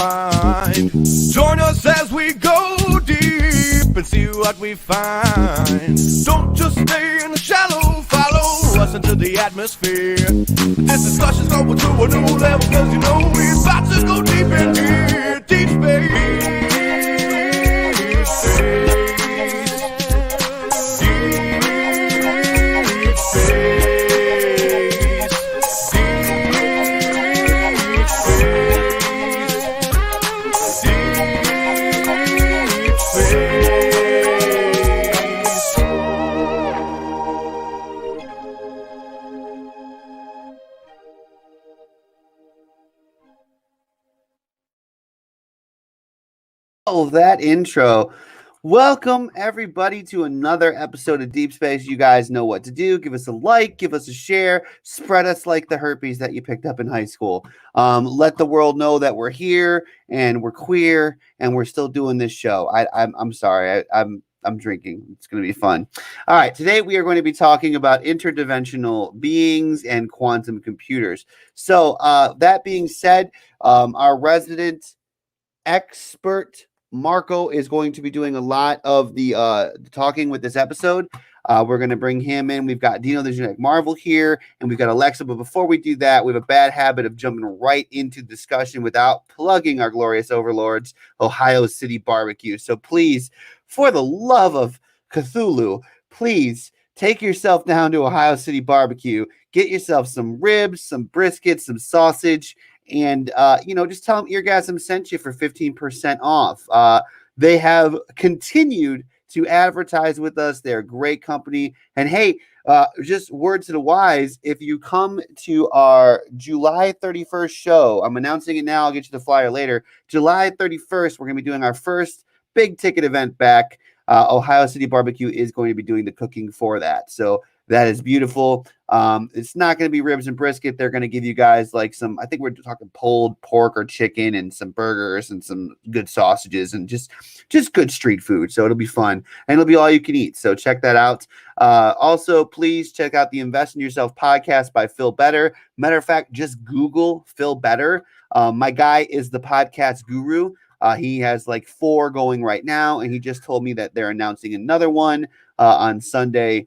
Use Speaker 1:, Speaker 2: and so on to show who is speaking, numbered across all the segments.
Speaker 1: mind. Join us as we go deep and see what we find. Don't just stay in the shallow, follow us into the atmosphere. This discussion's going to a new level, cause you know we're about to go deep in here. Deep space.
Speaker 2: Oh, that intro. Welcome, everybody, to another episode of Deep Space. You guys know what to do. Give us a like, give us a share, spread us like the herpes that you picked up in high school. Let the world know that we're here and we're queer and we're still doing this show. I'm sorry. I'm drinking. It's going to be fun. All right. Today we are going to be talking about interdimensional beings and quantum computers. So that being said, our resident expert Marco is going to be doing a lot of the talking with this episode. We're going to bring him in. We've got Dino the Genetic Marvel here, and we've got Alexa. But before we do that, we have a bad habit of jumping right into discussion without plugging our glorious overlords, Ohio City Barbecue. So please, for the love of Cthulhu, please take yourself down to Ohio City Barbecue. Get yourself some ribs, some brisket, some sausage. And, just tell them Eargasm sent you for 15% off. They have continued to advertise with us. They're a great company. And, hey, just word to the wise, if you come to our July 31st show, I'm announcing it now. I'll get you the flyer later. July 31st, we're going to be doing our first big ticket event back. Ohio City Barbecue is going to be doing the cooking for that. So that is beautiful. It's not going to be ribs and brisket. They're going to give you guys like some, I think we're talking pulled pork or chicken and some burgers and some good sausages and just good street food. So it'll be fun and it'll be all you can eat. So check that out. Also, please check out the Invest in Yourself podcast by Phil Better. Matter of fact, just Google Phil Better. My guy is the podcast guru. He has like 4 going right now. And he just told me that they're announcing another one on Sunday.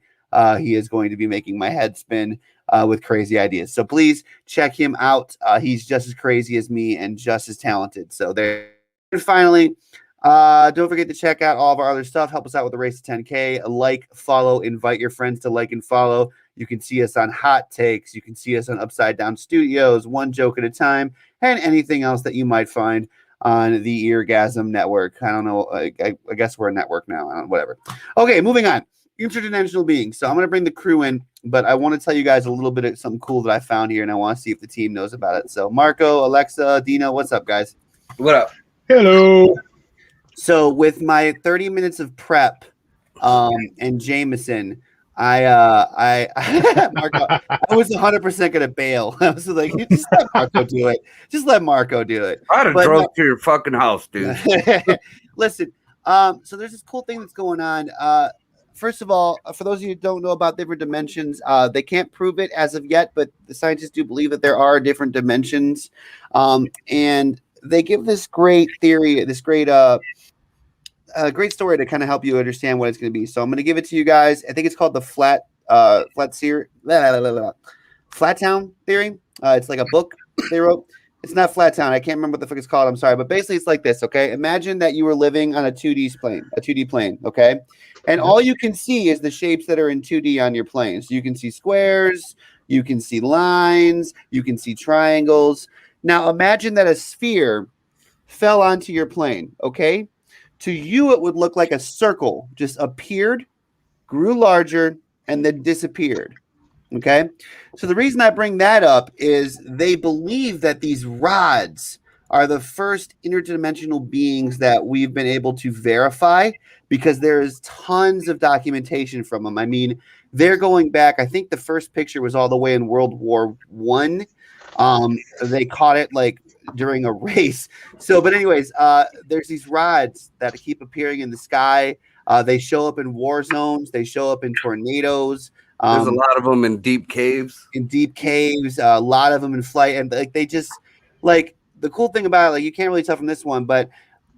Speaker 2: He is going to be making my head spin with crazy ideas. So please check him out. He's just as crazy as me and just as talented. So there. And finally, don't forget to check out all of our other stuff. Help us out with the race to 10K. Like, follow, invite your friends to like and follow. You can see us on Hot Takes. You can see us on Upside Down Studios, One Joke at a Time, and anything else that you might find on the Eargasm Network. I don't know. I guess we're a network now. Whatever. Okay, moving on. Interdimensional beings. So I'm going to bring the crew in, but I want to tell you guys a little bit of something cool that I found here, and I want to see if the team knows about it. So Marco, Alexa, Dino, what's up, guys?
Speaker 3: What up?
Speaker 4: Hello.
Speaker 2: So with my 30 minutes of prep and Jameson, I Marco, I was 100% going to bail. I was like, just let Marco do it. Just let Marco do it.
Speaker 3: I'd have drove to your fucking house, dude.
Speaker 2: Listen, so there's this cool thing that's going on. First of all, for those of you who don't know about different dimensions, they can't prove it as of yet, but the scientists do believe that there are different dimensions. And they give this great theory, this great story to kind of help you understand what it's going to be. So I'm going to give it to you guys. I think it's called the Flat Town theory. It's like a book they wrote. It's not Flat Town. I can't remember what the fuck it's called. I'm sorry. But basically, it's like this, okay? Imagine that you were living on a 2D plane, okay? And all you can see is the shapes that are in 2D on your plane. So you can see squares, you can see lines, you can see triangles. Now, imagine that a sphere fell onto your plane, okay? To you, it would look like a circle just appeared, grew larger, and then disappeared. Okay, so the reason I bring that up is they believe that these rods are the first interdimensional beings that we've been able to verify because there's tons of documentation from them. I mean, they're going back. I think the first picture was all the way in World War I. They caught it like during a race. So, but anyways, there's these rods that keep appearing in the sky. They show up in war zones. They show up in tornadoes.
Speaker 3: There's a lot of them in deep caves.
Speaker 2: A lot of them in flight, and like they just like the cool thing about it, like you can't really tell from this one, but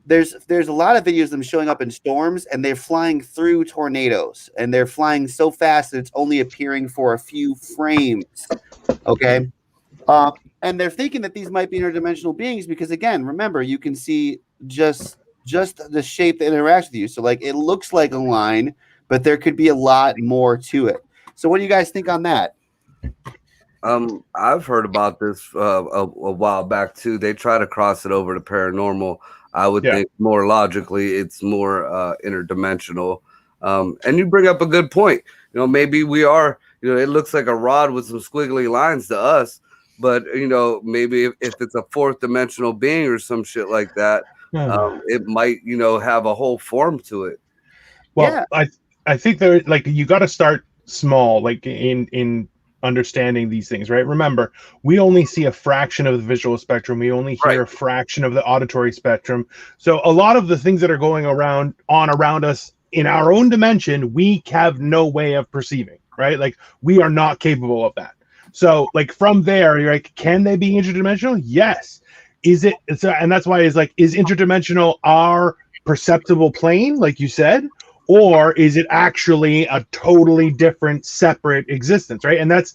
Speaker 2: there's a lot of videos of them showing up in storms and they're flying through tornadoes and they're flying so fast that it's only appearing for a few frames. Okay. And they're thinking that these might be interdimensional beings because, again, remember, you can see just the shape that interacts with you. So, like, it looks like a line, but there could be a lot more to it. So, what do you guys think on that?
Speaker 3: I've heard about this a while back too. They try to cross it over to paranormal. I would think more logically, it's more interdimensional. And you bring up a good point. You know, maybe we are. You know, it looks like a rod with some squiggly lines to us, but you know, maybe if it's a fourth dimensional being or some shit like that, it might, you know, have a whole form to it.
Speaker 4: Well, I think there, like, you got to start small, like in understanding these things, right? Remember, we only see a fraction of the visual spectrum. We only hear a fraction of the auditory spectrum. So a lot of the things that are going around us in our own dimension, we have no way of perceiving, right? Like, we are not capable of that. So, like, from there, you're like, can they be interdimensional? Yes. Is it? And that's why it's like, is interdimensional our perceptible plane, like you said? Or is it actually a totally different, separate existence, right? And that's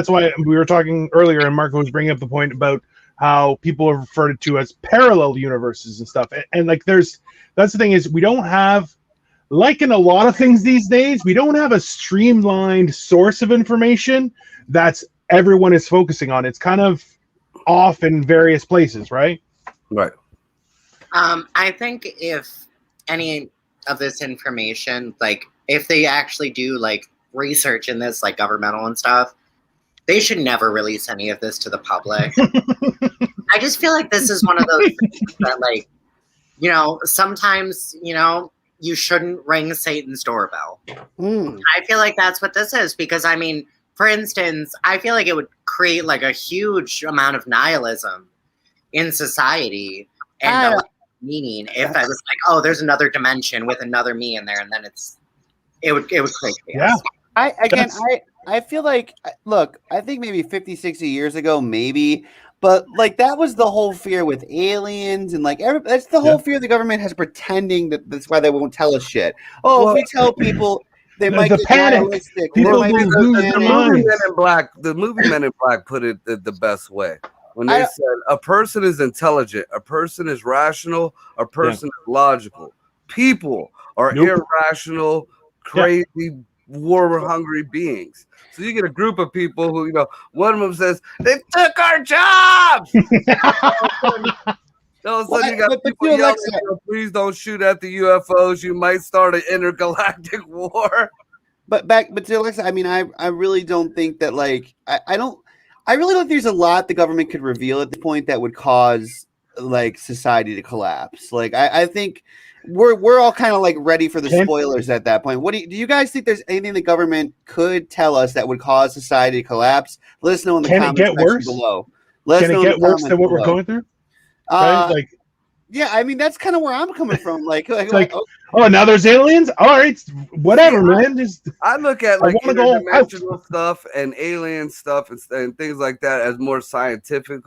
Speaker 4: why we were talking earlier, and Marco was bringing up the point about how people are referred to as parallel universes and stuff. And like, that's the thing is, we don't have, like in a lot of things these days, we don't have a streamlined source of information that's everyone is focusing on. It's kind of off in various places, right?
Speaker 3: Right.
Speaker 5: I think if any of this information, like if they actually do like research in this, like governmental and stuff, they should never release any of this to the public. I just feel like this is one of those things that, like, you know, sometimes, you know, you shouldn't ring Satan's doorbell. I feel like that's what this is, because I mean, for instance, I feel like it would create like a huge amount of nihilism in society and meaning if I was like, oh, there's another dimension with another me in there, and then it would create chaos.
Speaker 2: Yeah. I feel like, look, I think maybe 50, 60 years ago, maybe, but like that was the whole fear with aliens and like that's the whole fear the government has, pretending that that's why they won't tell us shit. Oh, if we tell people, they might get nihilistic.
Speaker 4: People will lose their minds.
Speaker 3: The movie Men in Black put it the best way. When they said a person is intelligent, a person is rational, a person is logical. People are irrational, crazy, war-hungry beings. So you get a group of people who, you know, one of them says, they took our jobs! All of a sudden you got people yelling, please don't shoot at the UFOs. You might start an intergalactic war.
Speaker 2: But to Alexa, I mean, I really don't think that, like, I really don't think there's a lot the government could reveal at the point that would cause like society to collapse. Like I think we're all kind of like ready for the spoilers at that point. What do you guys think? There's anything the government could tell us that would cause society to collapse? Let us know in the comments section below. Can it get worse than what we're going through? Right? Yeah, I mean that's kind of where I'm coming from. Like
Speaker 4: oh, now there's aliens. All right, whatever, man.
Speaker 3: I look at like interdimensional stuff and alien stuff and things like that as more scientific,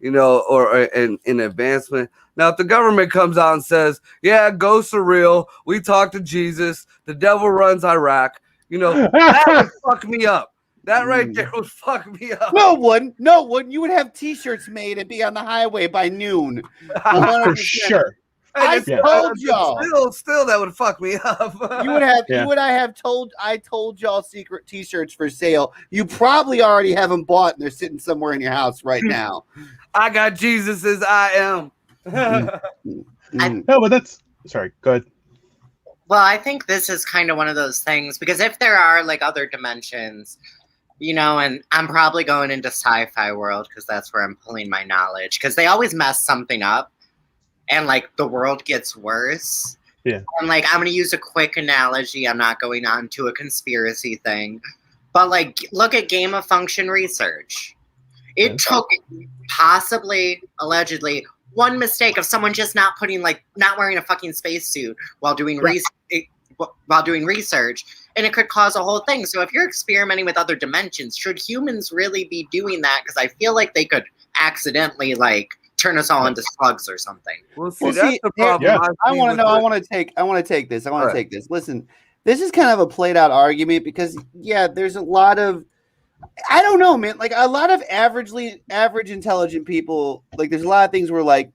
Speaker 3: you know, or in advancement. Now, if the government comes out and says, "Yeah, ghosts are real. We talked to Jesus. The devil runs Iraq," you know, that would fuck me up. That right there would fuck me up.
Speaker 2: No one. You would have T-shirts made and be on the highway by noon.
Speaker 4: For sure.
Speaker 2: I told y'all.
Speaker 3: Still, that would fuck me up.
Speaker 2: You would have. I told y'all secret T-shirts for sale. You probably already have them bought, and they're sitting somewhere in your house right now.
Speaker 3: I got Jesus as I am.
Speaker 4: No, but that's sorry. Go ahead.
Speaker 5: Well, I think this is kind of one of those things, because if there are like other dimensions, you know, and I'm probably going into sci-fi world because that's where I'm pulling my knowledge, because they always mess something up and like the world gets worse.
Speaker 4: Yeah.
Speaker 5: And like, I'm going to use a quick analogy. I'm not going on to a conspiracy thing, but like, look at gain of function research. It took possibly, allegedly, one mistake of someone just not wearing a fucking spacesuit while doing research, and it could cause a whole thing. So if you're experimenting with other dimensions, should humans really be doing that? Because I feel like they could accidentally like turn us all into slugs or something.
Speaker 3: Well,
Speaker 2: Well,
Speaker 3: that's
Speaker 2: see,
Speaker 3: the problem.
Speaker 4: yeah.
Speaker 2: I
Speaker 3: see
Speaker 2: want to
Speaker 3: with
Speaker 2: know. I
Speaker 3: the-
Speaker 2: want to take. I want to take this. I want
Speaker 3: All
Speaker 2: to
Speaker 3: right.
Speaker 2: take this. Listen, this is kind of a played out argument because yeah, there's a lot of. I don't know, man. Like a lot of average intelligent people. Like there's a lot of things where like,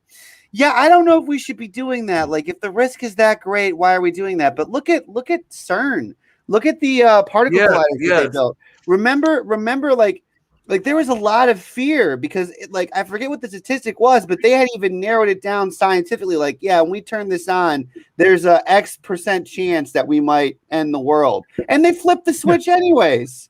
Speaker 2: yeah, I don't know if we should be doing that. Like if the risk is that great, why are we doing that? But look at CERN. Look at the particle
Speaker 3: Yes,
Speaker 2: colliders that they
Speaker 3: yes.
Speaker 2: built. Remember, like there was a lot of fear because like I forget what the statistic was, but they had even narrowed it down scientifically. Like, yeah, when we turn this on, there's a X% chance that we might end the world, and they flipped the switch anyways.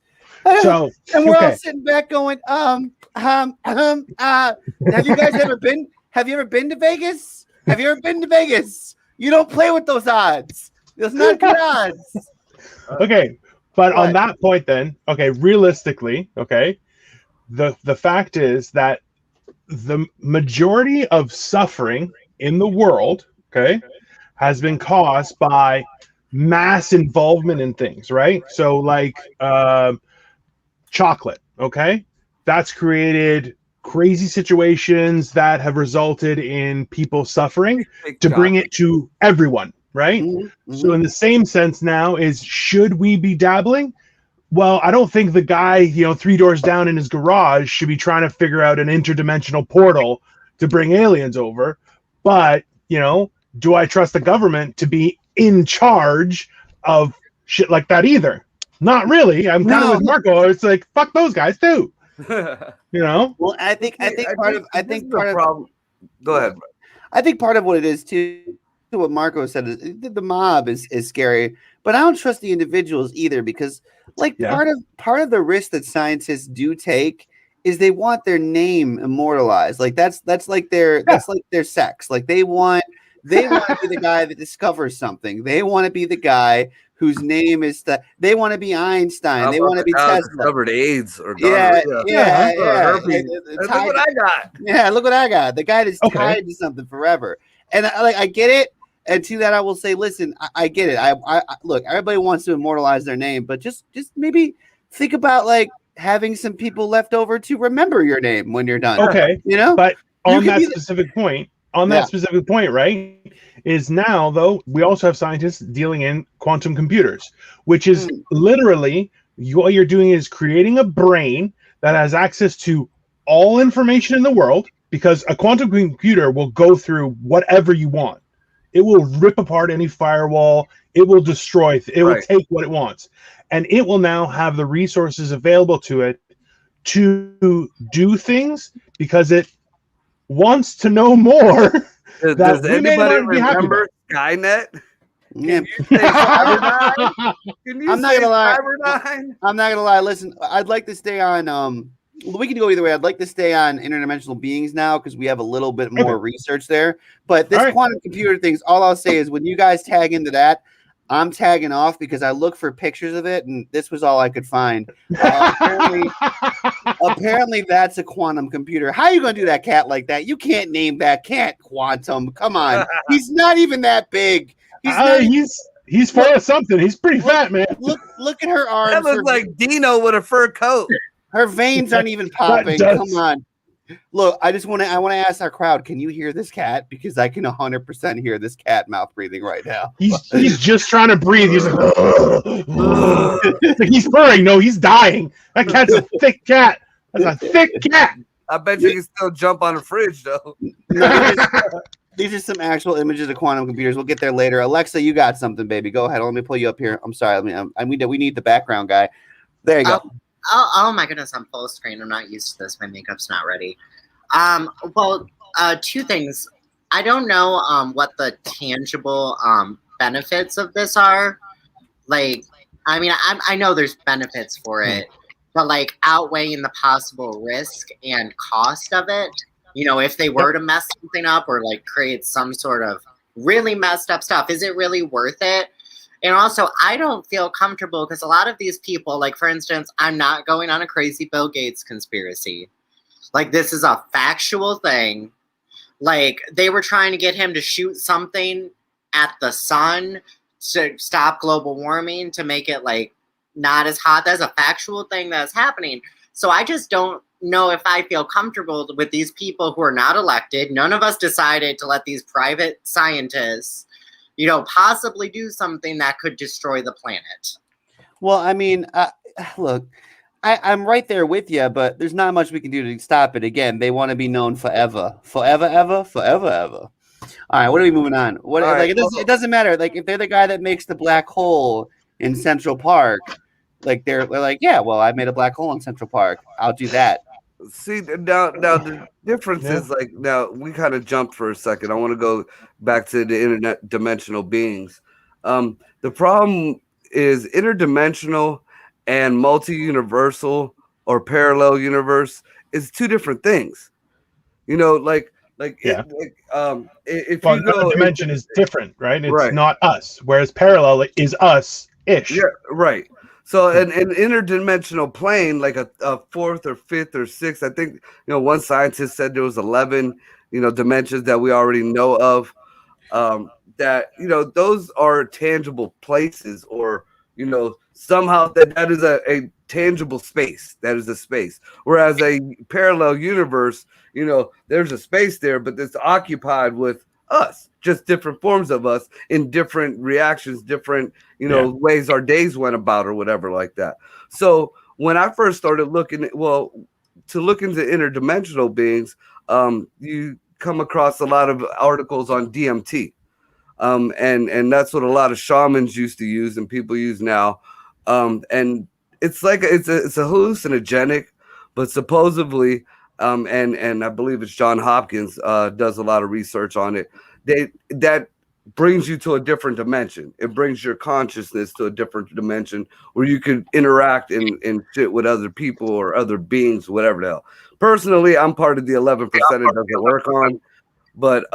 Speaker 4: So
Speaker 2: And we're all
Speaker 4: okay.
Speaker 2: sitting back going, have you guys ever been? Have you ever been to Vegas? Have you ever been to Vegas? You don't play with those odds. There's not good odds.
Speaker 4: Okay, but on
Speaker 2: What?
Speaker 4: that point, then, okay, realistically, okay, the fact is that the majority of suffering in the world, okay, has been caused by mass involvement in things, right? So, like chocolate, okay, that's created crazy situations that have resulted in people suffering to bring it to everyone, right?
Speaker 2: Mhm,
Speaker 4: So in the same sense now is should we be dabbling? Well, I don't think the guy, 3 doors down in his garage should be trying to figure out an interdimensional portal to bring aliens over. But, do I trust the government to be in charge of shit like that either? Not really. I'm kind of
Speaker 2: No.
Speaker 4: with Marco. It's like, fuck those guys too.
Speaker 2: Well, I think part of
Speaker 3: problem. Go ahead, bro.
Speaker 2: I think part of what it is too, what Marco said is the mob is scary, but I don't trust the individuals either because like
Speaker 4: Yeah.
Speaker 2: part of the risk that scientists do take is they want their name immortalized. Like that's like their sex. Like they want to be the guy that discovers something. They want to be the guy whose name is they want to be Einstein. They want to be Tesla.
Speaker 3: Discovered AIDS or
Speaker 2: Yeah.
Speaker 3: herpes.
Speaker 2: Look
Speaker 3: Look what I got.
Speaker 2: Yeah, look what I got. The guy that's
Speaker 4: Okay.
Speaker 2: tied to something forever. And I get it. And to that, I will say, listen, I get it. I look, everybody wants to immortalize their name, but just maybe think about like having some people left over to remember your name when you're done.
Speaker 4: Okay. But
Speaker 2: You
Speaker 4: on
Speaker 2: could
Speaker 4: that
Speaker 2: be
Speaker 4: specific point, right, is now, though, we also have scientists dealing in quantum computers, which is literally what you're doing is creating a brain that has access to all information in the world because a quantum computer will go through whatever you want. It will rip apart any firewall. It will destroy. It will take what it wants. And it will now have the resources available to it to do things because it wants to know more.
Speaker 3: Does anybody remember Skynet?
Speaker 2: Yeah.
Speaker 3: Can you say Cyberdyne? Can you
Speaker 2: I'm not
Speaker 3: say
Speaker 2: gonna lie.
Speaker 3: Cyberdyne?
Speaker 2: I'm not gonna lie. Listen, I'd like to stay on. We can go either way. I'd like to stay on interdimensional beings now because we have a little bit more research there. But this quantum computer things, all I'll say is when you guys tag into that, I'm tagging off because I look for pictures of it, and this was all I could find. Apparently, that's a quantum computer. How are you going to do that cat like that? You can't name that cat Quantum. Come on, he's not even that big.
Speaker 4: He's full of something. He's pretty fat, man.
Speaker 2: Look at her arms.
Speaker 3: That looks like Dino with a fur coat.
Speaker 2: Her veins aren't even popping. Come on. Look, I want to ask our crowd, can you hear this cat? Because I can 100% hear this cat mouth breathing right now.
Speaker 4: He's just trying to breathe. He's like, he's purring. No, he's dying. That cat's a thick cat. That's a thick cat.
Speaker 3: I bet you can still jump on a fridge, though.
Speaker 2: These are some actual images of quantum computers. We'll get there later. Alexa, you got something, baby. Go ahead. Let me pull you up here. I'm sorry. We need the background guy. There you go.
Speaker 5: Oh my goodness, I'm full screen. I'm not used to this. My makeup's not ready. Well, two things. I don't know what the tangible benefits of this are. Like, I mean, I know there's benefits for it, but like outweighing the possible risk and cost of it. If they were to mess something up or like create some sort of really messed up stuff, is it really worth it? And also, I don't feel comfortable because a lot of these people, like, for instance, I'm not going on a crazy Bill Gates conspiracy. Like, this is a factual thing. Like, they were trying to get him to shoot something at the sun to stop global warming, to make it, like, not as hot. That's a factual thing that's happening. So I just don't know if I feel comfortable with these people who are not elected. None of us decided to let these private scientists, possibly do something that could destroy the planet.
Speaker 2: Well, I mean, look, I'm right there with you, but there's not much we can do to stop it. Again, they want to be known forever, forever, ever, forever, ever. All right, what are we moving on? What
Speaker 3: All right,
Speaker 2: it doesn't matter. Like if they're the guy that makes the black hole in Central Park, like they're like, yeah, well, I made a black hole in Central Park. I'll do that.
Speaker 3: See now the difference is like now we kind of jumped for a second. I want to go back to the interdimensional beings. The problem is interdimensional and multi-universal or parallel universe is two different things. If you go
Speaker 4: dimension is different, right? It's
Speaker 3: right.
Speaker 4: not us, whereas parallel is us-ish.
Speaker 3: Yeah, right. So an interdimensional plane, like a fourth or fifth or sixth, I think, one scientist said there was 11, dimensions that we already know of. That, those are tangible places or, somehow that is a tangible space. That is a space. Whereas a parallel universe, there's a space there, but it's occupied with us, just different forms of us in different reactions, different, ways our days went about or whatever like that. So when I first started looking to look into interdimensional beings, you come across a lot of articles on DMT. And that's what a lot of shamans used to use and people use now. And it's like it's a hallucinogenic, but supposedly, and I believe it's John Hopkins does a lot of research on it. That brings you to a different dimension. It brings your consciousness to a different dimension where you can interact and shit with other people or other beings, whatever the hell. Personally, I'm part of the 11% it doesn't work on, but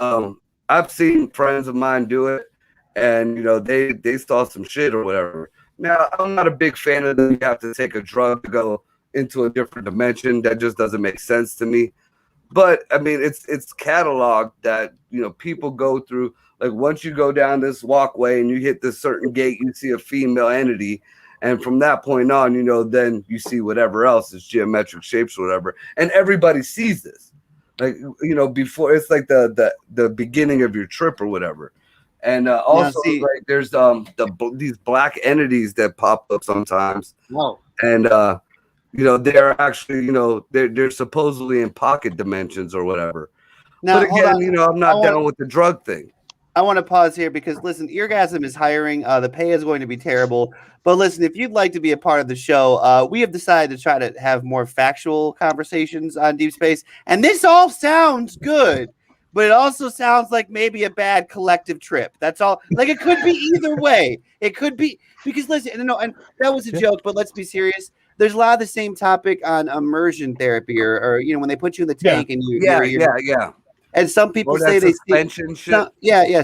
Speaker 3: I've seen friends of mine do it, and they saw some shit or whatever. Now, I'm not a big fan of them. You have to take a drug to go into a different dimension. That just doesn't make sense to me. But I mean, it's cataloged that people go through. Like once you go down this walkway and you hit this certain gate, you see a female entity, and from that point on, then you see whatever else is geometric shapes or whatever, and everybody sees this. Like before it's like the beginning of your trip or whatever. And also like there's these black entities that pop up sometimes.
Speaker 5: Whoa.
Speaker 3: And they're actually they're supposedly in pocket dimensions or whatever. Now, but again, I'm not down with the drug thing.
Speaker 2: I want to pause here because listen, Eargasm is hiring. The pay is going to be terrible. But listen, if you'd like to be a part of the show, we have decided to try to have more factual conversations on Deep Space. And this all sounds good, but it also sounds like maybe a bad collective trip. That's all. Like it could be either way. It could be because listen, and that was a joke, but let's be serious. There's a lot of the same topic on immersion therapy or when they put you in the tank and you
Speaker 3: yeah.
Speaker 2: And some people say they see,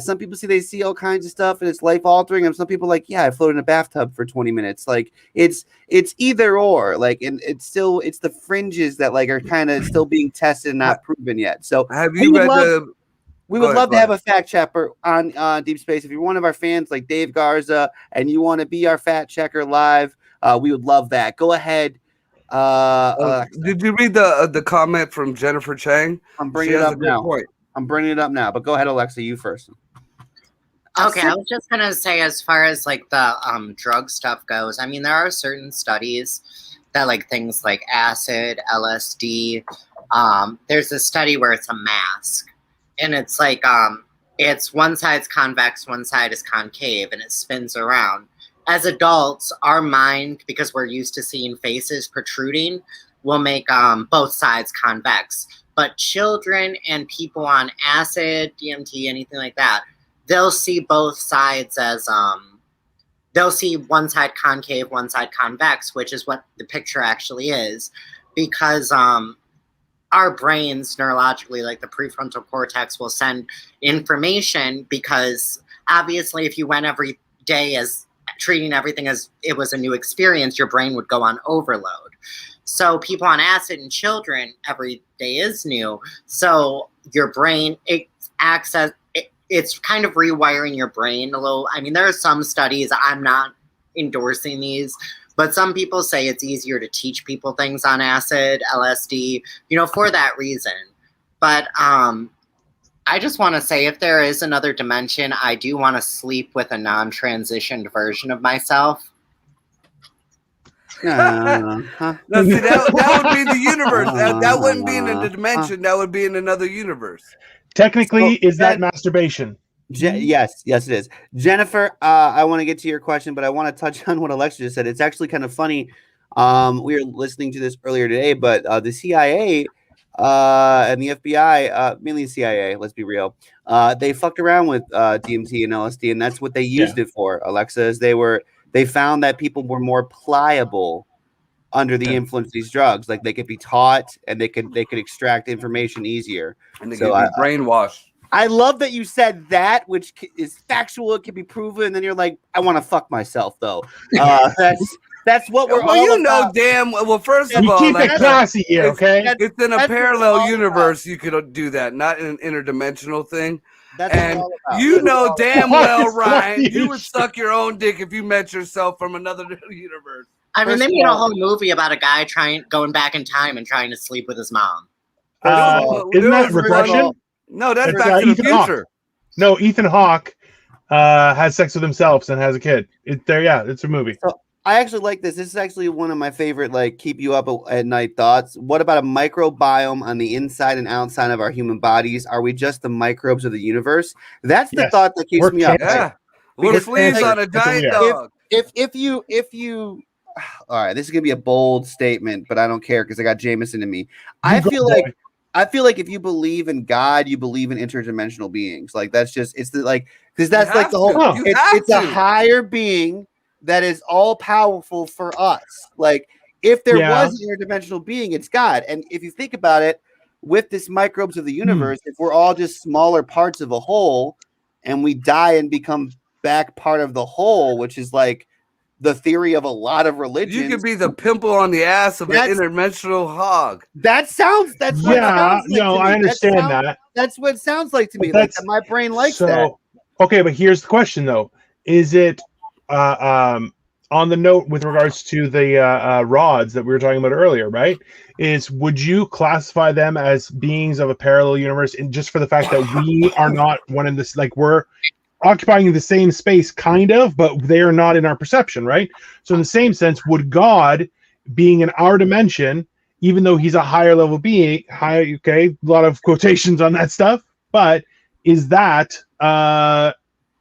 Speaker 2: some people say they see all kinds of stuff and it's life altering. And some people are like, yeah, I floated in a bathtub for 20 minutes. Like it's either or. Like, and it's the fringes that like are kind of still being tested and not proven yet. So
Speaker 3: have you read
Speaker 2: we would love to have a fact checker on Deep Space. If you're one of our fans like Dave Garza and you want to be our fact checker live, we would love that. Go ahead.
Speaker 3: Did you read the comment from Jennifer Chang?
Speaker 2: I'm bringing it up now. I'm bringing it up now, but go ahead, Alexa, you first.
Speaker 5: Okay, I was just gonna say, as far as like the drug stuff goes, I mean, there are certain studies that like things like acid, LSD. There's a study where it's a mask, and it's like it's one side's convex, one side is concave, and it spins around. As adults, our mind, because we're used to seeing faces protruding, will make both sides convex. But children and people on acid, DMT, anything like that, they'll see both sides as they'll see one side concave, one side convex, which is what the picture actually is, because our brains neurologically, like the prefrontal cortex, will send information because obviously if you went every day as treating everything as it was a new experience, your brain would go on overload. So people on acid and children, every day is new. So your brain, it's kind of rewiring your brain a little. I mean, there are some studies, I'm not endorsing these, But some people say it's easier to teach people things on acid, LSD, for that reason. But I just want to say, if there is another dimension, I do want to sleep with a non-transitioned version of myself.
Speaker 3: No, see, that would be the universe. That wouldn't be in a dimension. That would be in another universe.
Speaker 4: Technically, is that masturbation?
Speaker 2: Yes, it is. Jennifer, I want to get to your question, but I want to touch on what Alexa just said. It's actually kind of funny. We were listening to this earlier today, but the CIA and the FBI, mainly the CIA, let's be real, they fucked around with DMT and LSD, and that's what they used it for. Alexa, is they found that people were more pliable under the influence of these drugs. Like they could be taught, and they could extract information easier,
Speaker 3: and they could be brainwashed.
Speaker 2: I love that you said that, which is factual. It can be proven. And then you're like, I want to fuck myself, though. That's what we're all about.
Speaker 3: Damn. Well, first of all,
Speaker 4: keep it classy here, okay?
Speaker 3: It's in a parallel universe. You could do that, not in an interdimensional thing.
Speaker 2: That's
Speaker 3: and damn well, Ryan, you would suck your own dick if you met yourself from another universe.
Speaker 5: I mean, they made a whole movie about a guy going back in time and trying to sleep with his mom.
Speaker 4: Isn't that regression?
Speaker 3: No, that's Back to the Future.
Speaker 4: No, Ethan Hawke has sex with himself and has a kid. It's a movie.
Speaker 2: So I actually like this. This is actually one of my favorite, keep you up at night thoughts. What about a microbiome on the inside and outside of our human bodies? Are we just the microbes of the universe? That's the thought that keeps me up.
Speaker 3: Yeah, we're fleas on a giant dog.
Speaker 2: If you, all right, this is gonna be a bold statement, but I don't care because I got Jameson in me. I feel like if you believe in God, you believe in interdimensional beings. Because that's like the whole. It's a higher being that is all powerful for us. Like if there was an interdimensional being, it's God. And if you think about it, with this microbes of the universe, if we're all just smaller parts of a whole, and we die and become back part of the whole, which is like the theory of a lot of religions.
Speaker 3: You could be the pimple on the ass of an interdimensional hog.
Speaker 2: That sounds. That's what it sounds like to me.
Speaker 4: I understand that.
Speaker 2: That's what it sounds like to me. Like my brain likes that.
Speaker 4: Okay, but here's the question though: is it on the note with regards to the rods that we were talking about earlier? Right? Would you classify them as beings of a parallel universe, and just for the fact that we are not one in this? Like we're occupying the same space, kind of, but they are not in our perception, right? So in the same sense, would God, being in our dimension, even though he's a higher level being, a lot of quotations on that stuff, but is that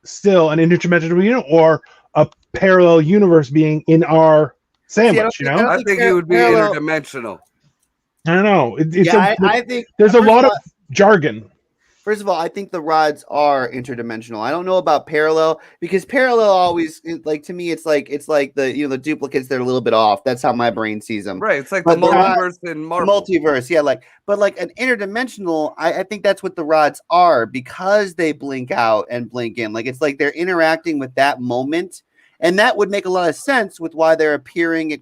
Speaker 4: still an interdimensional being or a parallel universe being in our sandwich?
Speaker 3: I think it would be interdimensional.
Speaker 4: I don't know.
Speaker 2: I think
Speaker 4: there's a lot of jargon.
Speaker 2: First of all, I think the rods are interdimensional. I don't know about parallel because parallel always, like to me, it's like the the duplicates that are a little bit off. That's how my brain sees them.
Speaker 3: Right. It's like the multiverse in Marvel.
Speaker 2: Multiverse, yeah. But an interdimensional, I think that's what the rods are because they blink out and blink in. Like it's like they're interacting with that moment, and that would make a lot of sense with why they're appearing at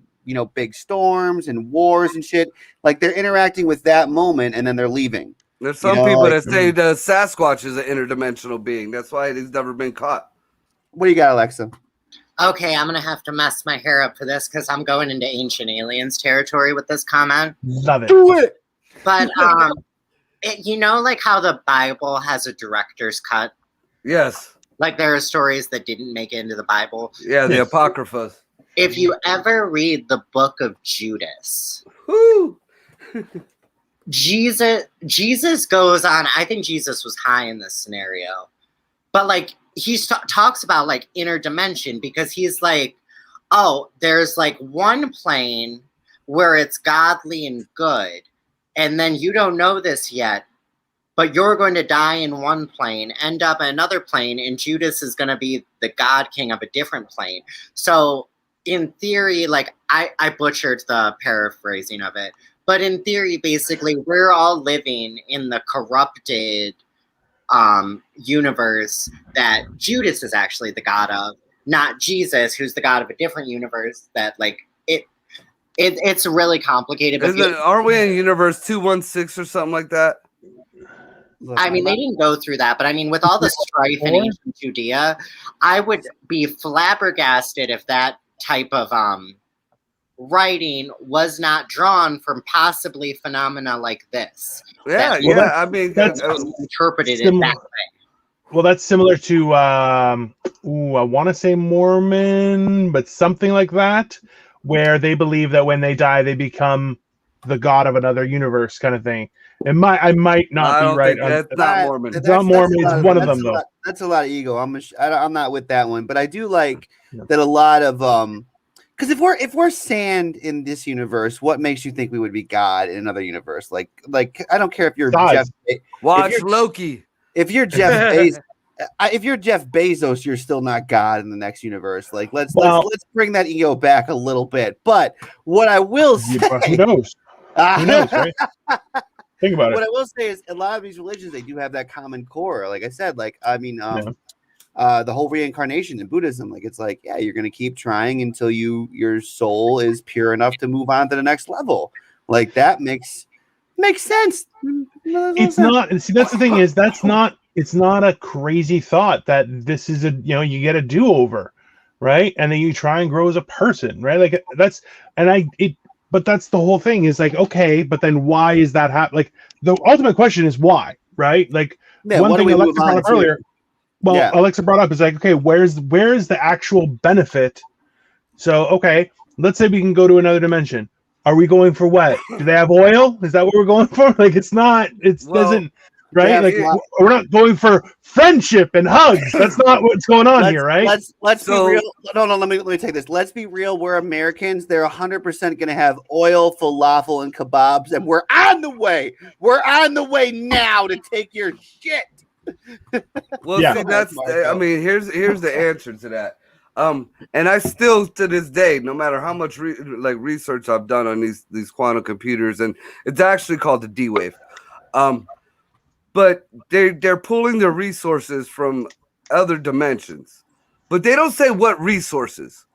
Speaker 2: big storms and wars and shit. Like they're interacting with that moment, and then they're leaving.
Speaker 3: There's some people that say the Sasquatch is an interdimensional being. That's why he's never been caught.
Speaker 2: What do you got, Alexa?
Speaker 5: Okay, I'm going to have to mess my hair up for this because I'm going into Ancient Aliens territory with this comment.
Speaker 4: Love it.
Speaker 2: Do it!
Speaker 5: But, like how the Bible has a director's cut?
Speaker 3: Yes.
Speaker 5: Like there are stories that didn't make it into the Bible.
Speaker 3: Yeah, the Apocryphas.
Speaker 5: If you ever read the book of Judas...
Speaker 3: Woo!
Speaker 5: Jesus goes on. I think Jesus was high in this scenario, but he talks about interdimension because he's like, oh, there's one plane where it's godly and good, and then you don't know this yet, but you're going to die in one plane, end up in another plane, and Judas is going to be the God King of a different plane. So in theory, I butchered the paraphrasing of it. But in theory, basically, we're all living in the corrupted universe that Judas is actually the god of, not Jesus, who's the god of a different universe. That it's really complicated.
Speaker 3: Aren't we in universe 216 or something like that?
Speaker 5: I mean, they didn't go through that, but I mean, with all the strife in ancient Judea, I would be flabbergasted if that type of writing was not drawn from possibly phenomena like this.
Speaker 3: Yeah,
Speaker 5: That-
Speaker 3: yeah. I mean,
Speaker 4: that's
Speaker 5: interpreted it
Speaker 4: similar-
Speaker 5: that way.
Speaker 4: Well, that's similar to I want to say Mormon, but something like that, where they believe that when they die, they become the god of another universe, kind of thing. I might not
Speaker 3: I
Speaker 4: be
Speaker 3: don't
Speaker 4: right.
Speaker 3: think that's not Mormon.
Speaker 4: It's not Mormon. It's one of them, though.
Speaker 2: That's a lot of ego. I'm not with that one, but I do like that a lot of because if we're sand in this universe, what makes you think we would be God in another universe? Like I don't care if you're Jeff.
Speaker 3: Watch Loki.
Speaker 2: If you're Jeff Bezos, if you're Jeff Bezos, you're still not God in the next universe. Like let's bring that ego back a little bit. But what I will say,
Speaker 4: who knows? Who knows, right? Think about it.
Speaker 2: What I will say is a lot of these religions, they do have that common core. Like I said, the whole reincarnation in Buddhism, like it's like, yeah, you're gonna keep trying until your soul is pure enough to move on to the next level. Like that makes sense.
Speaker 4: It's not. See, that's the thing is it's not a crazy thought that this is you get a do-over, right? And then you try and grow as a person, right? Like but that's the whole thing is like, okay, but then why is that happening? Like the ultimate question is why, right? Like one thing Alexa brought up earlier. Well, Alexa brought up is like, okay, where's the actual benefit? So, okay, let's say we can go to another dimension. Are we going for what? Do they have oil? Is that what we're going for? Like, it's not. Doesn't. Right? Like we're not going for friendship and hugs. That's not what's going on here, right?
Speaker 2: Let's be real. No, let me take this. Let's be real. We're Americans. They're 100% going to have oil, falafel, and kebabs, and we're on the way. We're on the way now to take your shit.
Speaker 3: Well, see, that's. I mean, here's the answer to that. And I still, to this day, no matter how much research I've done on these quantum computers, and it's actually called the D wave. But they're pulling the resources from other dimensions, but they don't say what resources.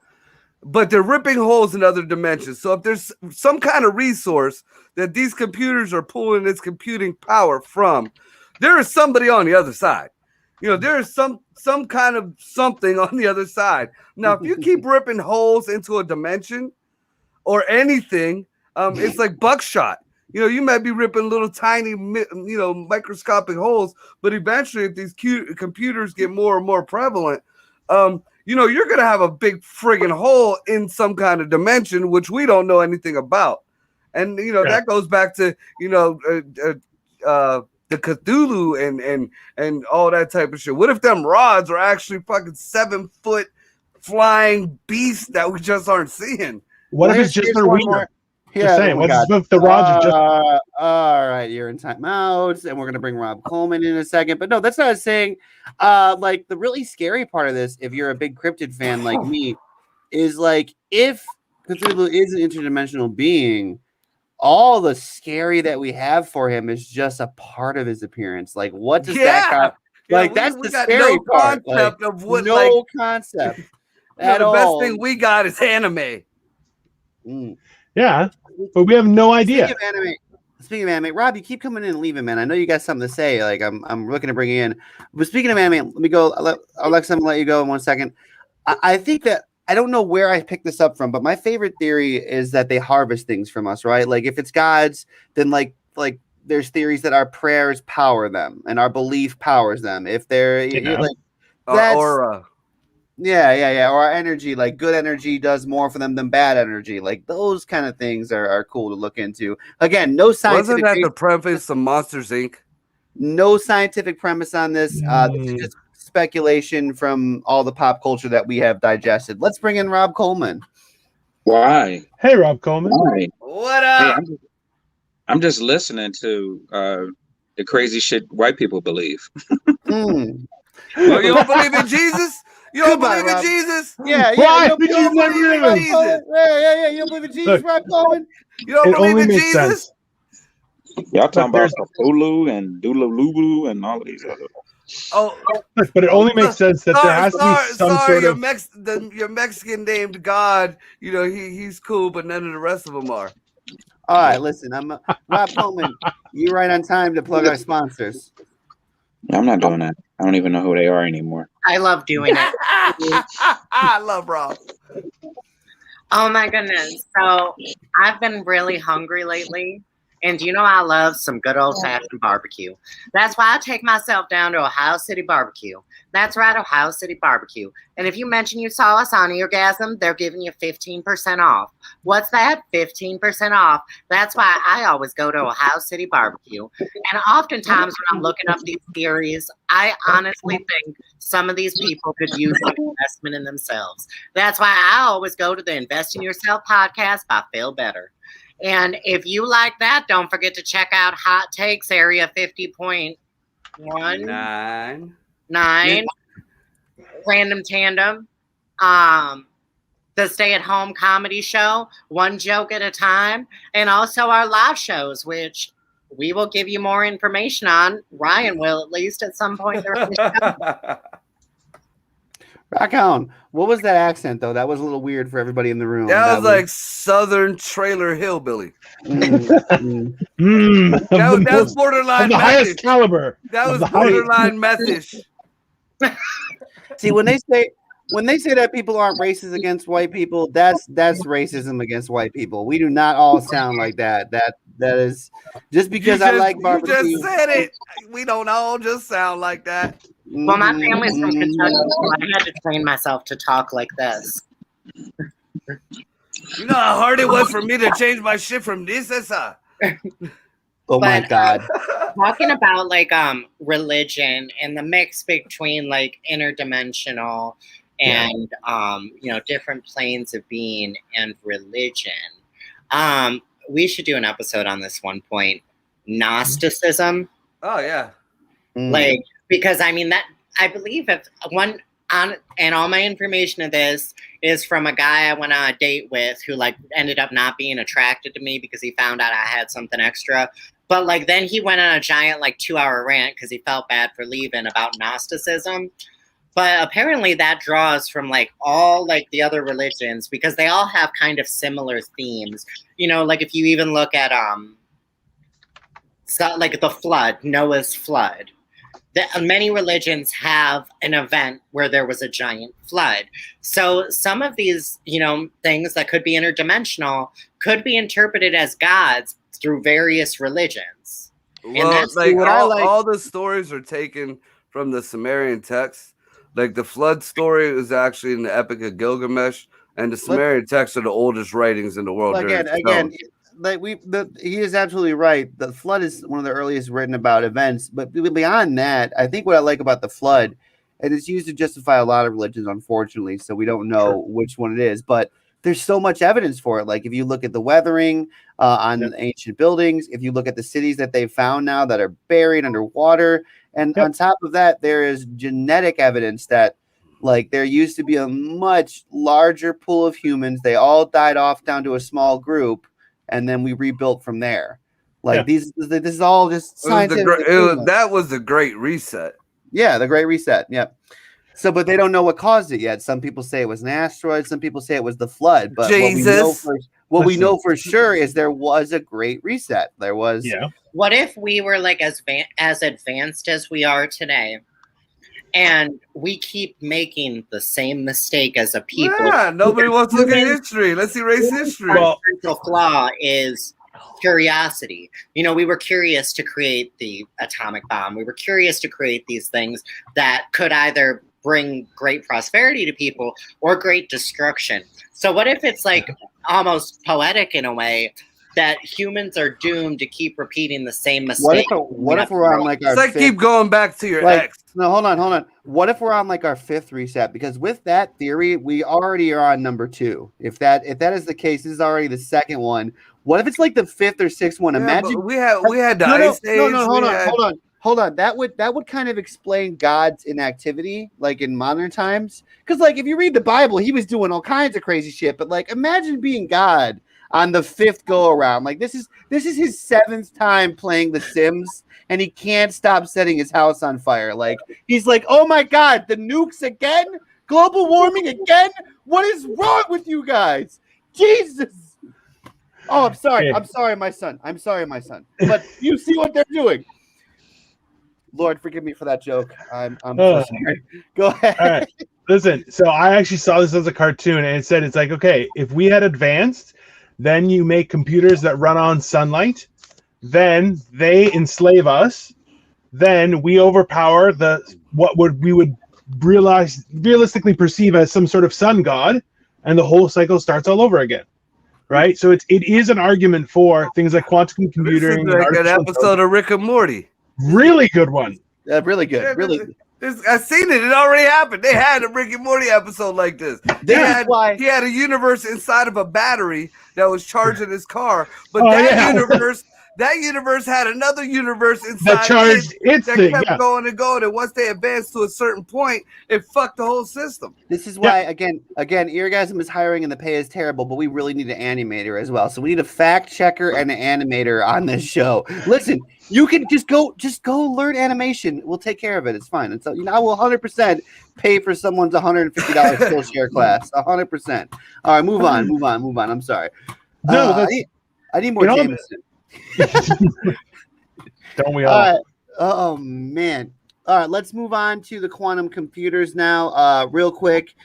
Speaker 3: But they're ripping holes in other dimensions. So if there's some kind of resource that these computers are pulling its computing power from, there is somebody on the other side. There is some kind of something on the other side. Now, if you keep ripping holes into a dimension or anything, it's like buckshot. You might be ripping little tiny, microscopic holes, but eventually, if these computers get more and more prevalent, you're going to have a big friggin' hole in some kind of dimension, which we don't know anything about. And, that goes back to, the Cthulhu and all that type of shit. What if them rods are actually fucking 7-foot flying beasts that we just aren't seeing?
Speaker 4: What if it's just their wiener? Yeah, saying, what's the rods are just
Speaker 2: all right, you're in timeouts, and we're gonna bring Rob Coleman in a second. But no, that's not saying. Like the really scary part of this, if you're a big cryptid fan like me, is like if Cthulhu is an interdimensional being, all the scary that we have for him is just a part of his appearance. Like, what does that got? Like, that's the scary part.
Speaker 3: Concept of what,
Speaker 2: concept at
Speaker 3: the
Speaker 2: all.
Speaker 3: Best thing we got is anime.
Speaker 4: Yeah, but we have no idea.
Speaker 2: Speaking of anime, Rob, you keep coming in and leaving, man. I know you got something to say. Like I'm looking to bring you in. But speaking of anime, let me go. Alexa, I'm gonna let you go in 1 second. I think that I don't know where I picked this up from, but my favorite theory is that they harvest things from us, right? Like if it's gods, then like there's theories that our prayers power them and our belief powers them. If they're like
Speaker 3: our aura.
Speaker 2: Yeah. Or our energy, like good energy does more for them than bad energy. Like those kind of things are cool to look into. Again, no scientific.
Speaker 3: Wasn't that the preface of Monsters, Inc.?
Speaker 2: No scientific premise on this. This is just speculation from all the pop culture that we have digested. Let's bring in Rob Coleman.
Speaker 6: Why?
Speaker 4: Hey, Rob Coleman.
Speaker 6: Why?
Speaker 3: What up?
Speaker 6: Hey, I'm just listening to the crazy shit white people believe.
Speaker 3: You don't believe in Jesus? You don't believe in Jesus?
Speaker 2: Yeah.
Speaker 4: Why?
Speaker 2: You don't believe in Jesus? Yeah. You don't believe in Jesus, Rob Coleman?
Speaker 3: You don't believe in Jesus?
Speaker 4: Sense.
Speaker 6: Y'all talking about Cthulhu and Doodle and all of these other.
Speaker 3: Oh,
Speaker 4: but it only makes sense that there has to be some sort of
Speaker 3: your Mexican named God. He's cool, but none of the rest of them are.
Speaker 2: All right, listen, I'm Rob Coleman. You're right on time to plug our sponsors.
Speaker 6: I'm not doing that. I don't even know who they are anymore.
Speaker 5: I love doing it.
Speaker 3: I love Rob.
Speaker 5: Oh my goodness. So I've been really hungry lately. And you know I love some good old-fashioned barbecue. That's why I take myself down to Ohio City Barbecue. That's right, Ohio City Barbecue. And if you mention you saw us on Eargasm, they're giving you 15% off. What's that? 15% off. That's why I always go to Ohio City Barbecue. And oftentimes when I'm looking up these theories, I honestly think some of these people could use an investment in themselves. That's why I always go to the Invest in Yourself podcast by Phil Better. And if you like that, don't forget to check out Hot Takes Area 50.19, Random Tandem, the Stay at Home Comedy Show, One Joke at a Time, and also our live shows, which we will give you more information on. Ryan will, at least at some point during the show.
Speaker 2: Rock on. What was that accent though? That was a little weird for everybody in the room.
Speaker 3: That was like Southern trailer hillbilly.
Speaker 2: Mm.
Speaker 3: That was borderline
Speaker 4: the highest caliber.
Speaker 3: That was borderline methish.
Speaker 2: See, when they say that people aren't racist against white people, that's racism against white people. We do not all sound like that. That is just because I like barbecue.
Speaker 3: You just said it. We don't all just sound like that.
Speaker 5: Well, my family's from Kentucky, so I had to train myself to talk like this.
Speaker 3: You know how hard it was for me to change my shit from this?
Speaker 2: Oh my God.
Speaker 5: Talking about like religion and the mix between like interdimensional and different planes of being and religion. We should do an episode on this one point. Gnosticism.
Speaker 3: Oh yeah.
Speaker 5: Like, because I mean that I believe if one on and all my information of this is from a guy I went on a date with who like ended up not being attracted to me because he found out I had something extra. But like then he went on a giant like 2-hour rant because he felt bad for leaving about Gnosticism. But apparently that draws from like all like the other religions because they all have kind of similar themes. You know, like if you even look at so like the flood, Noah's flood. Many religions have an event where there was a giant flood. So some of these, things that could be interdimensional could be interpreted as gods through various religions.
Speaker 3: Well,
Speaker 5: and that's
Speaker 3: like all the stories are taken from the Sumerian text. Like the flood story is actually in the Epic of Gilgamesh, and the Sumerian texts are the oldest writings in the world.
Speaker 2: Again, like he is absolutely right. The flood is one of the earliest written about events, but beyond that, I think what I like about the flood, and it's used to justify a lot of religions, unfortunately, so we don't know which one it is, but there's so much evidence for it. Like if you look at the weathering on ancient buildings, if you look at the cities that they've found now that are buried underwater, and on top of that, there is genetic evidence that like there used to be a much larger pool of humans. They all died off down to a small group. And then we rebuilt from there. Like this is all just scientific.
Speaker 3: That was the Great Reset.
Speaker 2: Yeah, the Great Reset. Yeah. So, but they don't know what caused it yet. Some people say it was an asteroid. Some people say it was the flood. But what we know for sure is there was a Great Reset. There was.
Speaker 4: Yeah.
Speaker 5: What if we were like as advanced as we are today? And we keep making the same mistake as a people.
Speaker 3: Yeah, nobody wants to look at history. Let's erase history.
Speaker 5: Well, the flaw is curiosity. We were curious to create the atomic bomb. We were curious to create these things that could either bring great prosperity to people or great destruction. So what if it's like almost poetic in a way that humans are doomed to keep repeating the same mistake?
Speaker 2: What if we're on like our
Speaker 3: fifth, keep going back to your ex?
Speaker 2: No, hold on. What if we're on like our 5th reset? Because with that theory, we already are on number 2. If that is the case, this is already the 2nd one. What if it's like the 5th or 6th one? Imagine
Speaker 3: we had the ice age.
Speaker 2: Hold on. That would kind of explain God's inactivity, like in modern times. Because like if you read the Bible, he was doing all kinds of crazy shit. But like imagine being God on the 5th go around. Like this is his 7th time playing The Sims, and he can't stop setting his house on fire. Like he's like, oh my God, the nukes again, global warming again. What is wrong with you guys? Jesus. Oh, I'm sorry. I'm sorry, my son. But you see what they're doing. Lord, forgive me for that joke. I'm so sorry. Go ahead.
Speaker 4: All right. Listen, so I actually saw this as a cartoon, and it said it's like, okay, if we had advanced, then you make computers that run on sunlight, then they enslave us, then we overpower we would realistically perceive as some sort of sun god, and the whole cycle starts all over again. Right? So it is an argument for things like quantum computing.
Speaker 3: This is like an episode of Rick and Morty.
Speaker 4: Really good one.
Speaker 2: Really good.
Speaker 3: Yeah,
Speaker 2: Really.
Speaker 3: I've seen it. It already happened. They had a Rick and Morty episode like this. He had a universe inside of a battery that was charging his car, but that universe had another universe inside
Speaker 4: that charged its
Speaker 3: that
Speaker 4: thing,
Speaker 3: kept going and going. And once they advanced to a certain point, it fucked the whole system.
Speaker 2: This is why, again, Eargasm is hiring and the pay is terrible, but we really need an animator as well. So we need a fact checker and an animator on this show. Listen, you can just go learn animation. We'll take care of it. It's fine. And so, I will 100% pay for someone's $150 Skillshare class. 100%. All right, move on. I'm sorry.
Speaker 4: No,
Speaker 2: I need more Jameson.
Speaker 4: Don't we all?
Speaker 2: All right. Oh man. All right, let's move on to the quantum computers now. Real quick.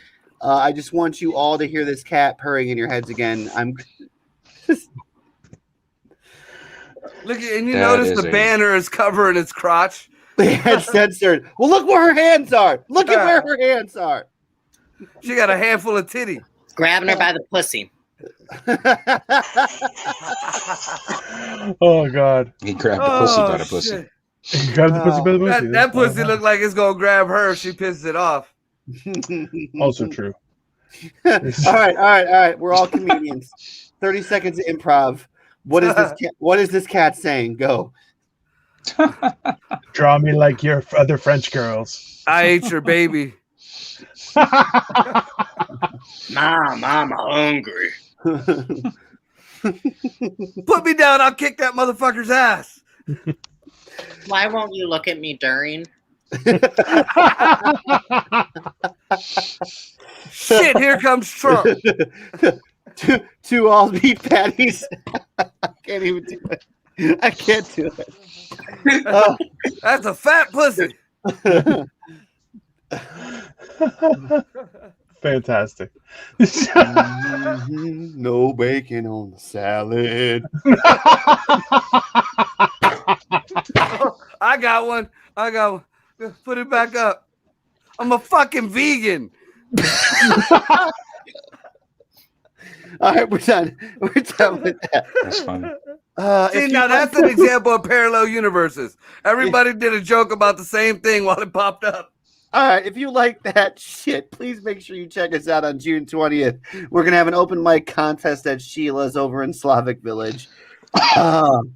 Speaker 2: I just want you all to hear this cat purring in your heads again.
Speaker 3: Look, and you notice the banner is covering its crotch.
Speaker 2: It's censored. Well, look where her hands are. Look at where her hands are.
Speaker 3: She got a handful of titty.
Speaker 5: Grabbing her by the pussy.
Speaker 4: Oh God!
Speaker 6: He grabbed the pussy by the pussy.
Speaker 4: He grabbed the pussy by the pussy.
Speaker 3: That pussy looked like it's gonna grab her if she pisses it off.
Speaker 4: Also true.
Speaker 2: All right. We're all comedians. 30 seconds of improv. What is this cat saying? Go.
Speaker 4: Draw me like your other French girls.
Speaker 3: I ate your baby.
Speaker 5: Mom, I'm hungry.
Speaker 3: Put me down. I'll kick that motherfucker's ass.
Speaker 5: Why won't you look at me during?
Speaker 3: Shit, here comes Trump.
Speaker 2: Two all beef patties. I can't even do it. I can't do it.
Speaker 3: That's a fat pussy.
Speaker 4: Fantastic.
Speaker 2: No bacon on the salad.
Speaker 3: I got one. Put it back up. I'm a fucking vegan.
Speaker 2: All right, we're done. We're done with that.
Speaker 6: That's funny.
Speaker 3: See, now that's an example of parallel universes. Everybody did a joke about the same thing while it popped up.
Speaker 2: All right, if you like that shit, please make sure you check us out on June 20th. We're going to have an open mic contest at Sheila's over in Slavic Village. I'm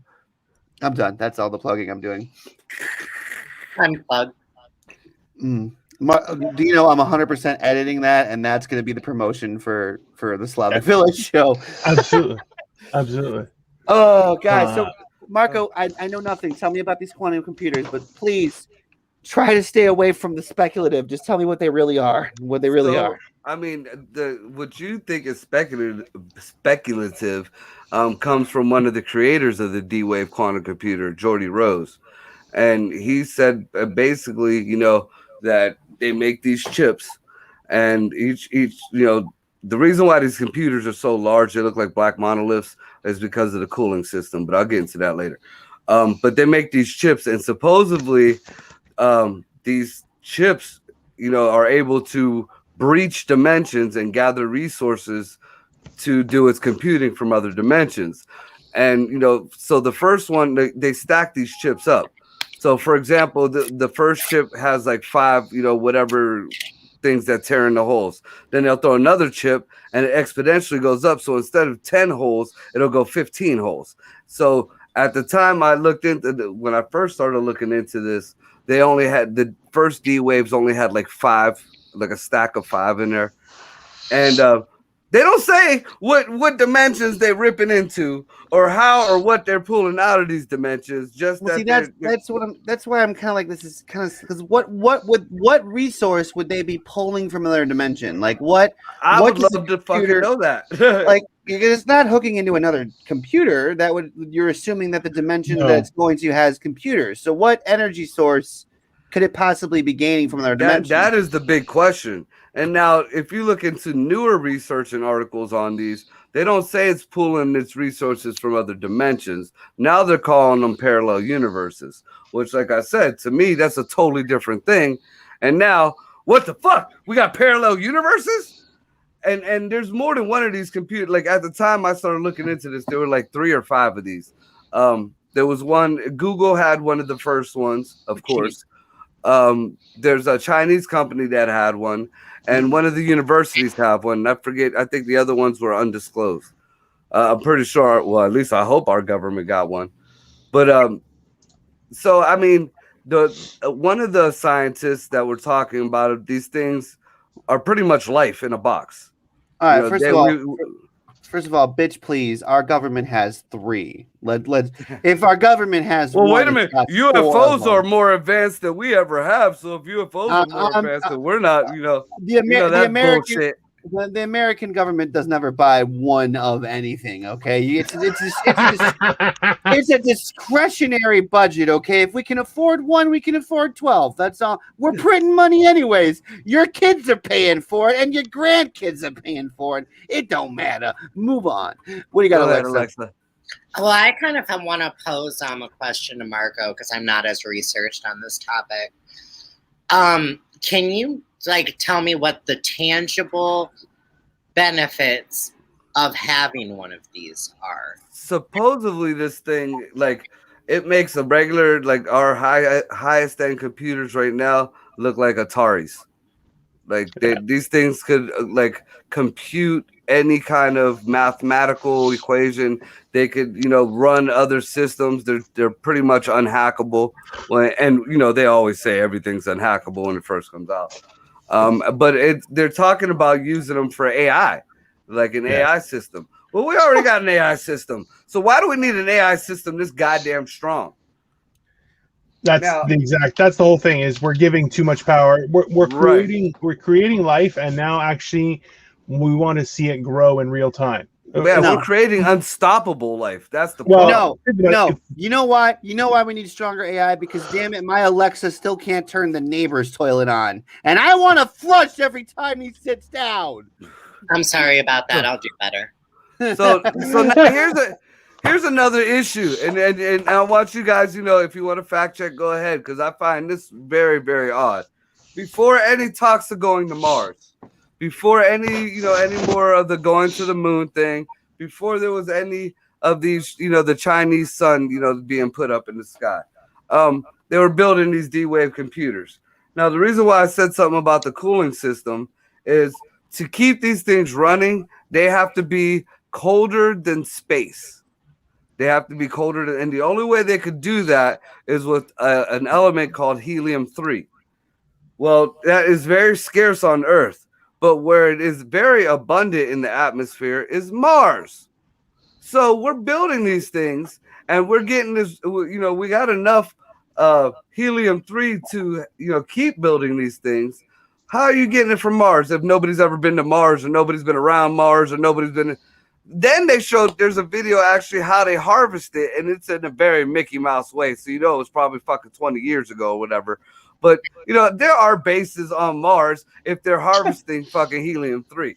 Speaker 2: done. That's all the plugging I'm doing.
Speaker 5: Unplug.
Speaker 2: Do you know I'm 100% editing that, and that's going to be the promotion for the Slavic Village show.
Speaker 4: Absolutely.
Speaker 2: Oh, guys. So, Marco, I know nothing. Tell me about these quantum computers, but please try to stay away from the speculative. Just tell me what they really are.
Speaker 3: I mean, what you think is speculative comes from one of the creators of the D-Wave quantum computer, Jordy Rose. And he said basically, that they make these chips, and each, the reason why these computers are so large, they look like black monoliths, is because of the cooling system. But I'll get into that later. But they make these chips, and supposedly these chips, are able to breach dimensions and gather resources to do its computing from other dimensions. And, so the first one, they stack these chips up. So, for example, the first chip has like 5, whatever things that tear in the holes. Then they'll throw another chip and it exponentially goes up. So instead of 10 holes, it'll go 15 holes. So at the time I looked into when I first started looking into this, they only had the first D waves only had like 5, like a stack of 5 in there. And they don't say what dimensions they're ripping into or how or what they're pulling out of these dimensions. Just
Speaker 2: that's why I'm kind of like, this is kind of, because what resource would they be pulling from another dimension? Like what?
Speaker 3: I would love to fucking know that.
Speaker 2: Like, it's not hooking into another computer. You're assuming that the dimension that it's going to has computers. So what energy source could it possibly be gaining from another dimension?
Speaker 3: That is the big question. And now, if you look into newer research and articles on these, they don't say it's pulling its resources from other dimensions. Now they're calling them parallel universes, which, like I said, to me, that's a totally different thing. And now, what the fuck? We got parallel universes? And there's more than one of these computers. Like at the time I started looking into this, there were like 3 or 5 of these. There was one, Google had one of the first ones, of course. There's a Chinese company that had one, and one of the universities have one. I forget, I think the other ones were undisclosed. I'm pretty sure, well, at least I hope our government got one. But so I mean, the one of the scientists that we're talking about, these things are pretty much life in a box.
Speaker 2: All right, first of all, bitch, please. Our government has 3. Let's. If our government has
Speaker 3: well,
Speaker 2: one,
Speaker 3: wait a minute. UFOs are more advanced than we ever have. So if UFOs are more advanced than we're not, that's bullshit.
Speaker 2: The American government does never buy one of anything. Okay, it's a discretionary budget. Okay, if we can afford one, we can afford 12. That's all. We're printing money anyways. Your kids are paying for it, and your grandkids are paying for it. It don't matter. Move on. What do you got, Alexa?
Speaker 5: Well, I kind of want to pose a question to Marco because I'm not as researched on this topic. Can you tell me what the tangible benefits of having one of these are?
Speaker 3: Supposedly this thing, it makes a regular, our highest end computers right now look like Ataris. These things could compute any kind of mathematical equation. They could, run other systems. They're pretty much unhackable. And they always say everything's unhackable when it first comes out. But they're talking about using them for AI, like an AI system. Well, we already got an AI system, so why do we need an AI system this goddamn strong?
Speaker 4: That's the whole thing. Is we're giving too much power. We're creating life, and now actually we want to see it grow in real time.
Speaker 3: Yeah, we're creating unstoppable life. That's the problem.
Speaker 2: No. You know why? You know why we need stronger AI? Because damn it, my Alexa still can't turn the neighbor's toilet on, and I want to flush every time he sits down.
Speaker 5: I'm sorry about that. I'll do better.
Speaker 3: So now here's another issue, and I want you guys, if you want to fact check, go ahead, because I find this very, very odd. Before any talks of going to Mars, before any more of the going to the moon thing, before there was any of these, the Chinese sun, being put up in the sky, they were building these D-Wave computers. Now, the reason why I said something about the cooling system is to keep these things running, they have to be colder than space. They have to be colder and the only way they could do that is with an element called helium-3. Well, that is very scarce on Earth, but where it is very abundant in the atmosphere is Mars. So we're building these things, and we're getting this. We got enough helium-3 to keep building these things. How are you getting it from Mars if nobody's ever been to Mars or nobody's been around Mars or nobody's been? Then they showed there's a video actually how they harvest it, and it's in a very Mickey Mouse way. So it's probably fucking 20 years ago or whatever. But there are bases on Mars if they're harvesting fucking helium-3.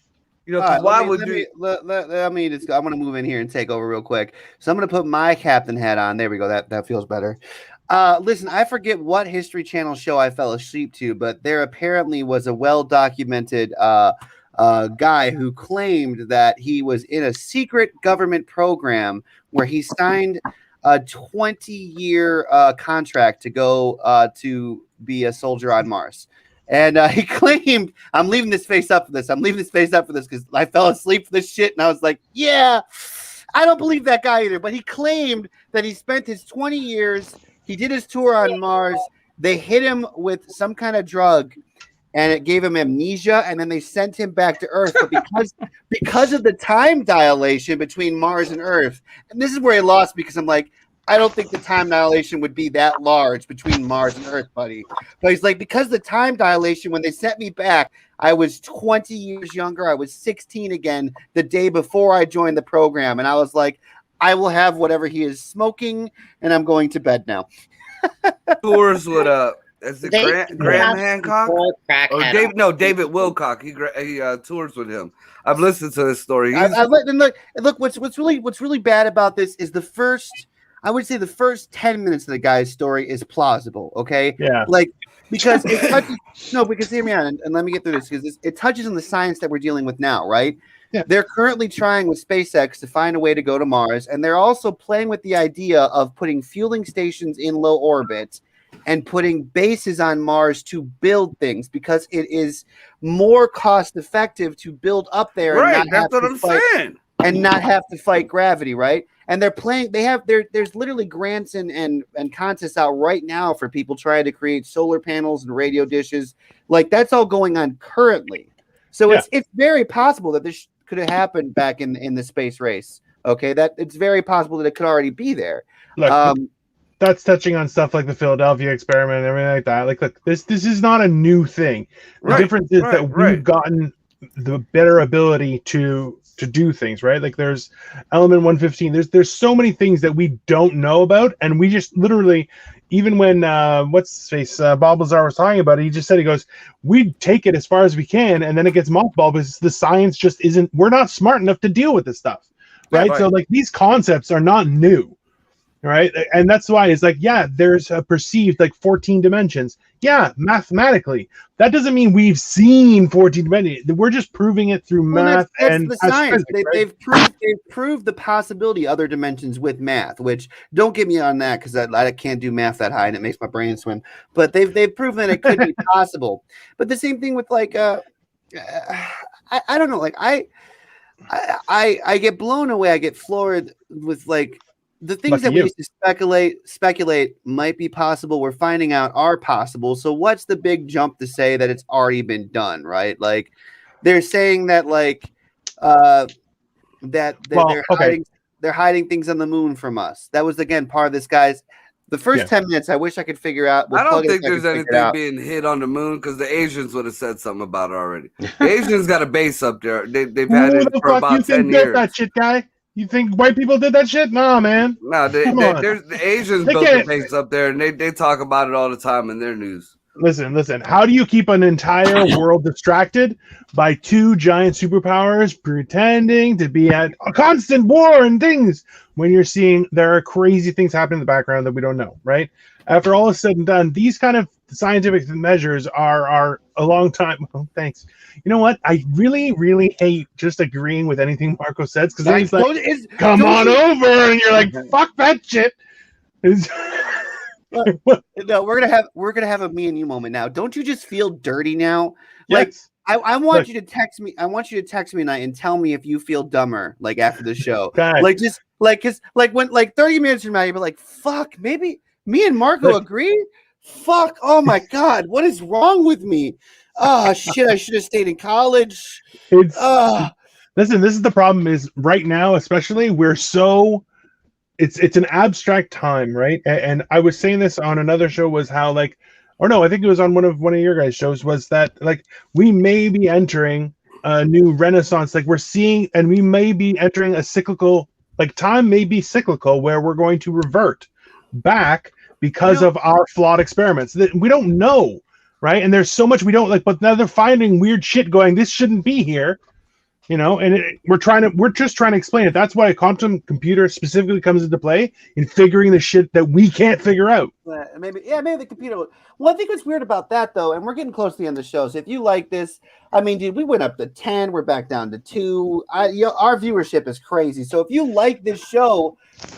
Speaker 3: Why would you?
Speaker 2: Let me just. I'm gonna move in here and take over real quick. So I'm gonna put my captain hat on. There we go. That feels better. Listen, I forget what History Channel show I fell asleep to, but there apparently was a well-documented guy who claimed that he was in a secret government program where he signed a 20-year contract to go to be a soldier on Mars. And he claimed, I'm leaving this face up for this. Because I fell asleep for this shit. And I was like, yeah, I don't believe that guy either. But he claimed that he spent his 20 years. He did his tour on Mars. They hit him with some kind of drug, and it gave him amnesia, and then they sent him back to Earth. But because of the time dilation between Mars and Earth, and this is where he lost, because I'm like, I don't think the time dilation would be that large between Mars and Earth, buddy. But he's like, because the time dilation, when they sent me back, I was 20 years younger. I was 16 again the day before I joined the program. And I was like, I will have whatever he is smoking, and I'm going to bed now.
Speaker 3: Tours would Is it
Speaker 5: They
Speaker 3: Graham
Speaker 5: have
Speaker 3: Hancock?
Speaker 5: more
Speaker 3: Or
Speaker 5: crackhead
Speaker 3: David Wilcock. He tours with him. I've listened to this story.
Speaker 2: Look. What's really bad about this is the first 10 minutes of the guy's story is plausible. Okay,
Speaker 4: Yeah.
Speaker 2: like because it touches. No, because hear me out and let me get through this because it touches on the science that we're dealing with now, right?
Speaker 4: Yeah.
Speaker 2: They're currently trying with SpaceX to find a way to go to Mars, and they're also playing with the idea of putting fueling stations in low orbit and putting bases on Mars to build things because it is more cost effective to build up there
Speaker 3: Right,
Speaker 2: and
Speaker 3: that's what I'm saying.
Speaker 2: and not have to fight gravity, right? And they're playing. There's literally grants and contests out right now for people trying to create solar panels and radio dishes. Like that's all going on currently. So it's very possible that this could have happened back in the space race. Okay, that it's very possible that it could already be there.
Speaker 4: Look, that's touching on stuff like the Philadelphia experiment and everything like that. Like, look, this is not a new thing. The difference is that we've gotten the better ability to do things, right? Like there's element 115. There's so many things that we don't know about, and we just literally, even when what's his face Bob Lazar was talking about it, he just said, he goes, we take it as far as we can, and then it gets mothballed because the science just isn't. We're not smart enough to deal with this stuff, right? So like these concepts are not new. Right. And that's why it's like, yeah, there's a perceived like 14 dimensions. Yeah, mathematically. That doesn't mean we've seen 14 dimensions. We're just proving it through math and
Speaker 2: the science.
Speaker 4: Physics,
Speaker 2: They've proved the possibility other dimensions with math, which don't get me on that because I can't do math that high and it makes my brain swim. But they've proven it could be possible. But the same thing with like I don't know, like I get blown away. I get floored with like the things that we used to speculate might be possible, we're finding out are possible. So what's the big jump to say that it's already been done, right? Like they're saying that like they're hiding things on the moon from us. That was again part of this guy's the first 10 minutes. I wish I could figure out.
Speaker 3: I don't think there's anything being hid on the moon because the Asians would have said something about it already. The Asians got a base up there. They've had it for about 10 years.
Speaker 4: That shit, guy. You think white people did that shit? Nah, man.
Speaker 3: No, the Asians built a base up there, and they talk about it all the time in their news.
Speaker 4: Listen. How do you keep an entire world distracted by two giant superpowers pretending to be at a constant war and things when you're seeing there are crazy things happening in the background that we don't know, right? After all is said and done, these kind of scientific measures are a long time. Oh, thanks. You know what? I really, really hate just agreeing with anything Marco says because then he's like, "Come on over," and you're like, "Fuck that shit."
Speaker 2: No, we're gonna have a me and you moment now. Don't you just feel dirty now? Like I want you to text me. I want you to text me tonight and tell me if you feel dumber like after the show.
Speaker 4: God.
Speaker 2: Like just like because like when like 30 minutes from now you'll be like, "Fuck, maybe me and Marco agree." Fuck! Oh my God! What is wrong with me? Oh shit! I should have stayed in college.
Speaker 4: Listen, this is the problem. Is right now, especially, we're so. It's an abstract time, right? And I was saying this on another show was how like, or no, I think it was on one of your guys' shows. Was that like we may be entering a new renaissance? Like we're seeing, and we may be entering a cyclical. Like time may be cyclical, where we're going to revert back. Because of our flawed experiments that we don't know, right? And there's so much we don't like, but now they're finding weird shit going, this shouldn't be here, you know, and we're just trying to explain it. That's why a quantum computer specifically comes into play in figuring the shit that we can't figure out.
Speaker 2: Maybe the computer. Well, I think what's weird about that though, and we're getting close to the end of the show. So if you like this, I mean, dude, we went up to 10, we're back down to 2. Our viewership is crazy. So if you like this show,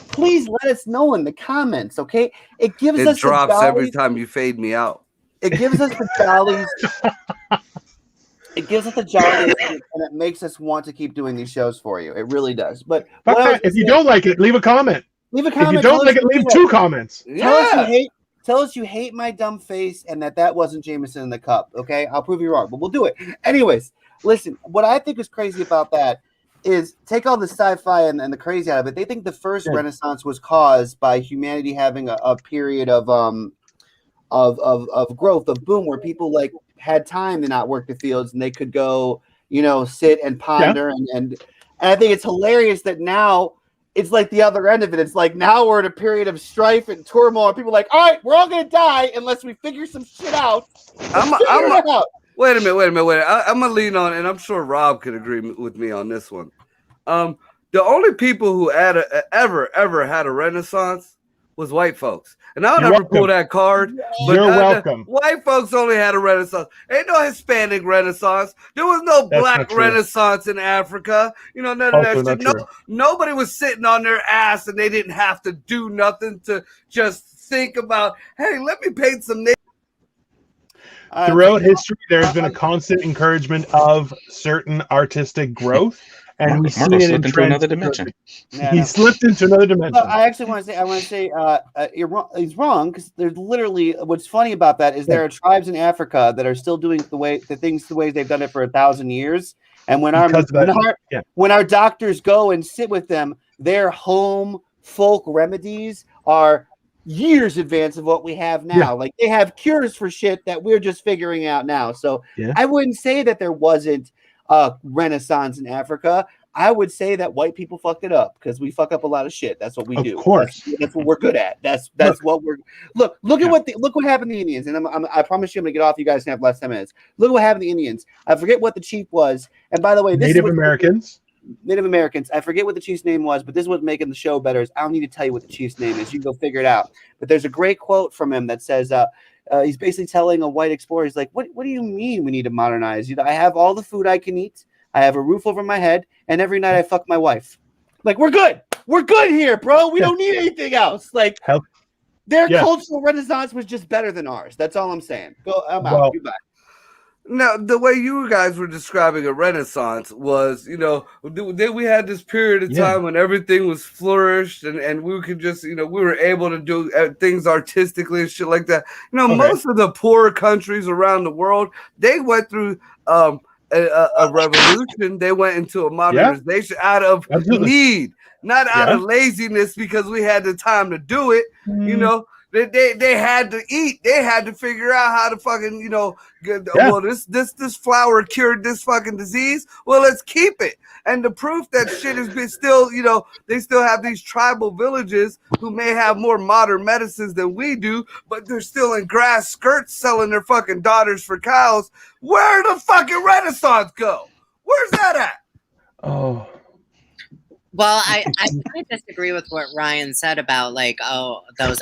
Speaker 2: please let us know in the comments, okay? It
Speaker 3: drops every time you fade me out.
Speaker 2: It gives us the jollies. It gives us the jollies, and it makes us want to keep doing these shows for you. It really does. But
Speaker 4: if you don't like it, leave a comment.
Speaker 2: Leave a comment.
Speaker 4: If you don't like it, leave 2 comments.
Speaker 2: Tell us you hate my dumb face and that wasn't Jameson in the cup. Okay, I'll prove you wrong, but we'll do it anyways. Listen, what I think is crazy about that is take all the sci-fi and the crazy out of it. They think the first Renaissance was caused by humanity having a period of growth, of boom, where people like had time to not work the fields and they could go, sit and ponder and I think it's hilarious that now it's like the other end of it. It's like now we're in a period of strife and turmoil. People are like, all right, we're all gonna die unless we figure some shit out.
Speaker 3: Wait a minute. I'm gonna lean on, and I'm sure Rob could agree with me on this one. The only people who ever had a renaissance was white folks. And I'll never pull that card. But
Speaker 4: You're welcome.
Speaker 3: White folks only had a renaissance. Ain't no Hispanic renaissance. There was no black renaissance in Africa. You know, none of that shit. Nobody was sitting on their ass and they didn't have to do nothing to just think about, hey, let me paint some names.
Speaker 4: Throughout history, there's been a constant encouragement of certain artistic growth. And we
Speaker 6: Marco slipped into another dimension.
Speaker 4: He slipped into another dimension.
Speaker 2: Well, I actually want to say, you're wrong. He's wrong because there's literally what's funny about that is there are tribes in Africa that are still doing the way they've done it for 1,000 years. And when our doctors go and sit with them, their home folk remedies are years advance of what we have now. Yeah. Like they have cures for shit that we're just figuring out now. So I wouldn't say that there wasn't renaissance in Africa. I would say that white people fucked it up because we fuck up a lot of shit. That's what we do. Of course, that's what we're good at. That's what we're look at what happened to the Indians. And I promise you, I'm gonna get off. You guys can have last 10 minutes. Look at what happened to the Indians. I forget what the chief was. And by the way,
Speaker 4: Native Americans.
Speaker 2: I forget what the chief's name was, but this is what's making the show better. Is I don't need to tell you what the chief's name is. You can go figure it out. But there's a great quote from him that says, he's basically telling a white explorer, he's like, what do you mean we need to modernize? You know, I have all the food I can eat. I have a roof over my head. And every night I fuck my wife. Like, we're good. We're good here, bro. We don't need anything else. Like, their cultural renaissance was just better than ours. That's all I'm saying. I'm out. Goodbye.
Speaker 3: Now, the way you guys were describing a renaissance was, you know, then we had this period of time when everything was flourished and we could just, you know, we were able to do things artistically and shit like that. You know, most of the poorer countries around the world, they went through a revolution. They went into a modernization out of need, not out of laziness because we had the time to do it, you know. They had to eat. They had to figure out how to fucking, you know, well, this flour cured this fucking disease. Well, let's keep it. And the proof that shit has been still, you know, they still have these tribal villages who may have more modern medicines than we do, but they're still in grass skirts selling their fucking daughters for cows. Where the fucking Renaissance go? Where's that at?
Speaker 4: Oh.
Speaker 5: Well, I kind of disagree with what Ryan said about those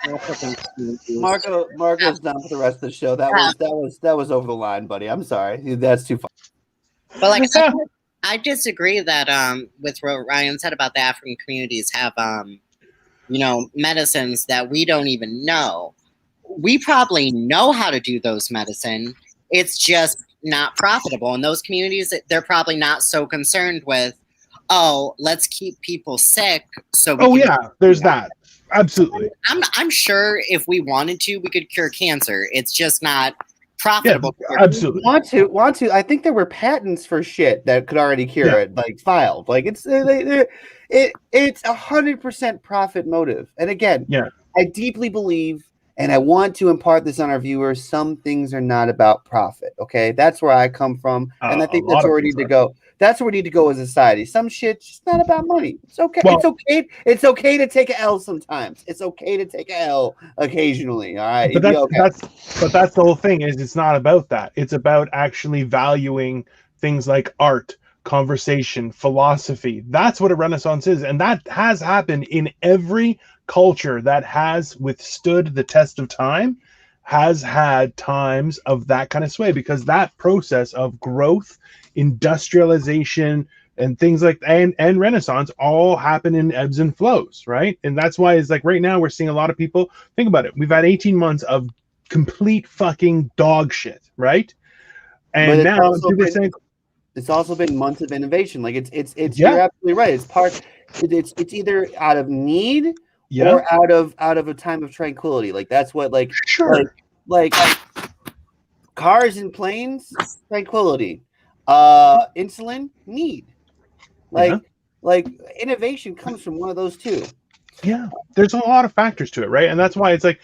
Speaker 5: African communities.
Speaker 2: Marco's done for the rest of the show. That was over the line, buddy. I'm sorry. That's too far.
Speaker 5: But I disagree that with what Ryan said about the African communities have you know, medicines that we don't even know. We probably know how to do those medicine. It's just not profitable. In those communities, they're probably not so concerned with, oh, let's keep people sick. So
Speaker 4: there's that. Absolutely.
Speaker 5: I'm sure if we wanted to, we could cure cancer. It's just not profitable.
Speaker 4: Yeah, absolutely.
Speaker 2: Want to. I think there were patents for shit that could already cure it, like filed. Like it's 100% profit motive. And again, I deeply believe, and I want to impart this on our viewers, some things are not about profit. Okay, that's where I come from, and I think that's where we need to go. That's where we need to go as a society. Some shit's just not about money. It's okay. Well, it's okay to take an L sometimes. It's okay to take an L occasionally. All right.
Speaker 4: But that's the whole thing is it's not about that. It's about actually valuing things like art, conversation, philosophy. That's what a renaissance is. And that has happened in every culture that has withstood the test of time, has had times of that kind of sway, because that process of growth, industrialization, and things like and renaissance all happen in ebbs and flows, right? And that's why it's like right now we're seeing a lot of people think about it. We've had 18 months of complete fucking dog shit, right? And now people are saying
Speaker 2: it's also been months of innovation. Like it's you're absolutely right. It's either out of need or out of a time of tranquility. Like that's what like cars and planes, tranquility. Insulin, need. Like innovation comes from one of those two.
Speaker 4: Yeah, there's a lot of factors to it, right? And that's why it's like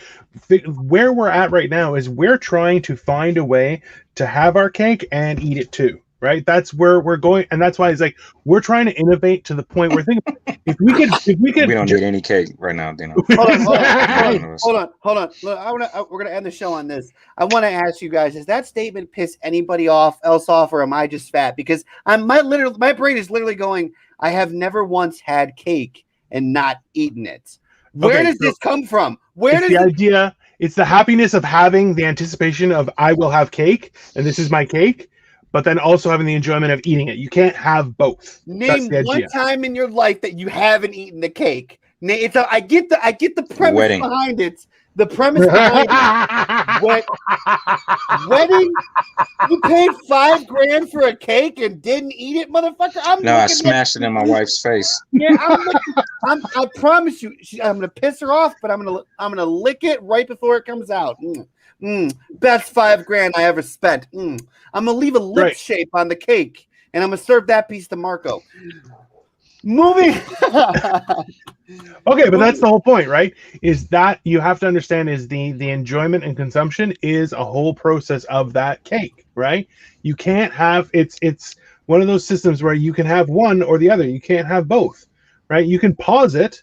Speaker 4: where we're at right now is we're trying to find a way to have our cake and eat it too, right? That's where we're going, and that's why it's like we're trying to innovate to the point where if we could,
Speaker 7: we don't need any cake right now, Dino.
Speaker 2: Hold on. Look, we're gonna end the show on this. I want to ask you guys: does that statement piss anybody else off, or am I just fat? Because my brain is literally going. I have never once had cake and not eaten it. Where does this come from?
Speaker 4: Idea? It's the happiness of having the anticipation of I will have cake, and this is my cake, but then also having the enjoyment of eating it. You can't have both.
Speaker 2: Name one time in your life that you haven't eaten the cake. I get the premise behind it. The premise behind it. Wedding? You paid $5,000 for a cake and didn't eat it, motherfucker?
Speaker 7: I smashed it in my wife's face.
Speaker 2: Yeah, I promise you, I'm gonna piss her off, but I'm gonna lick it right before it comes out. Best $5,000 I ever spent. I'm gonna leave a lip shape on the cake, and I'm gonna serve that piece to Marco. Moving.
Speaker 4: Okay, but that's the whole point, right? Is that you have to understand is the enjoyment and consumption is a whole process of that cake, right? You can't have it's one of those systems where you can have one or the other. You can't have both, right? You can pause it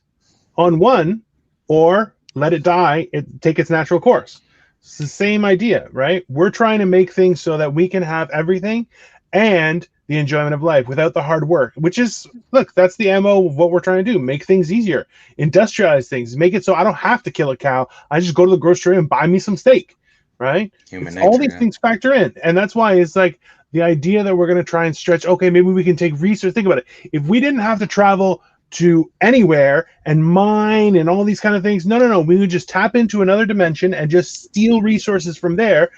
Speaker 4: on one or let it die, take its natural course. It's the same idea, right? We're trying to make things so that we can have everything and the enjoyment of life without the hard work, which is, look, that's the MO of what we're trying to do. Make things easier, industrialize things, make it so I don't have to kill a cow. I just go to the grocery and buy me some steak, right? All these things factor in. And that's why it's like the idea that we're going to try and stretch, okay, maybe we can take research. Think about it. If we didn't have to travel to anywhere and mine and all these kind of things, no. We would just tap into another dimension and just steal resources from there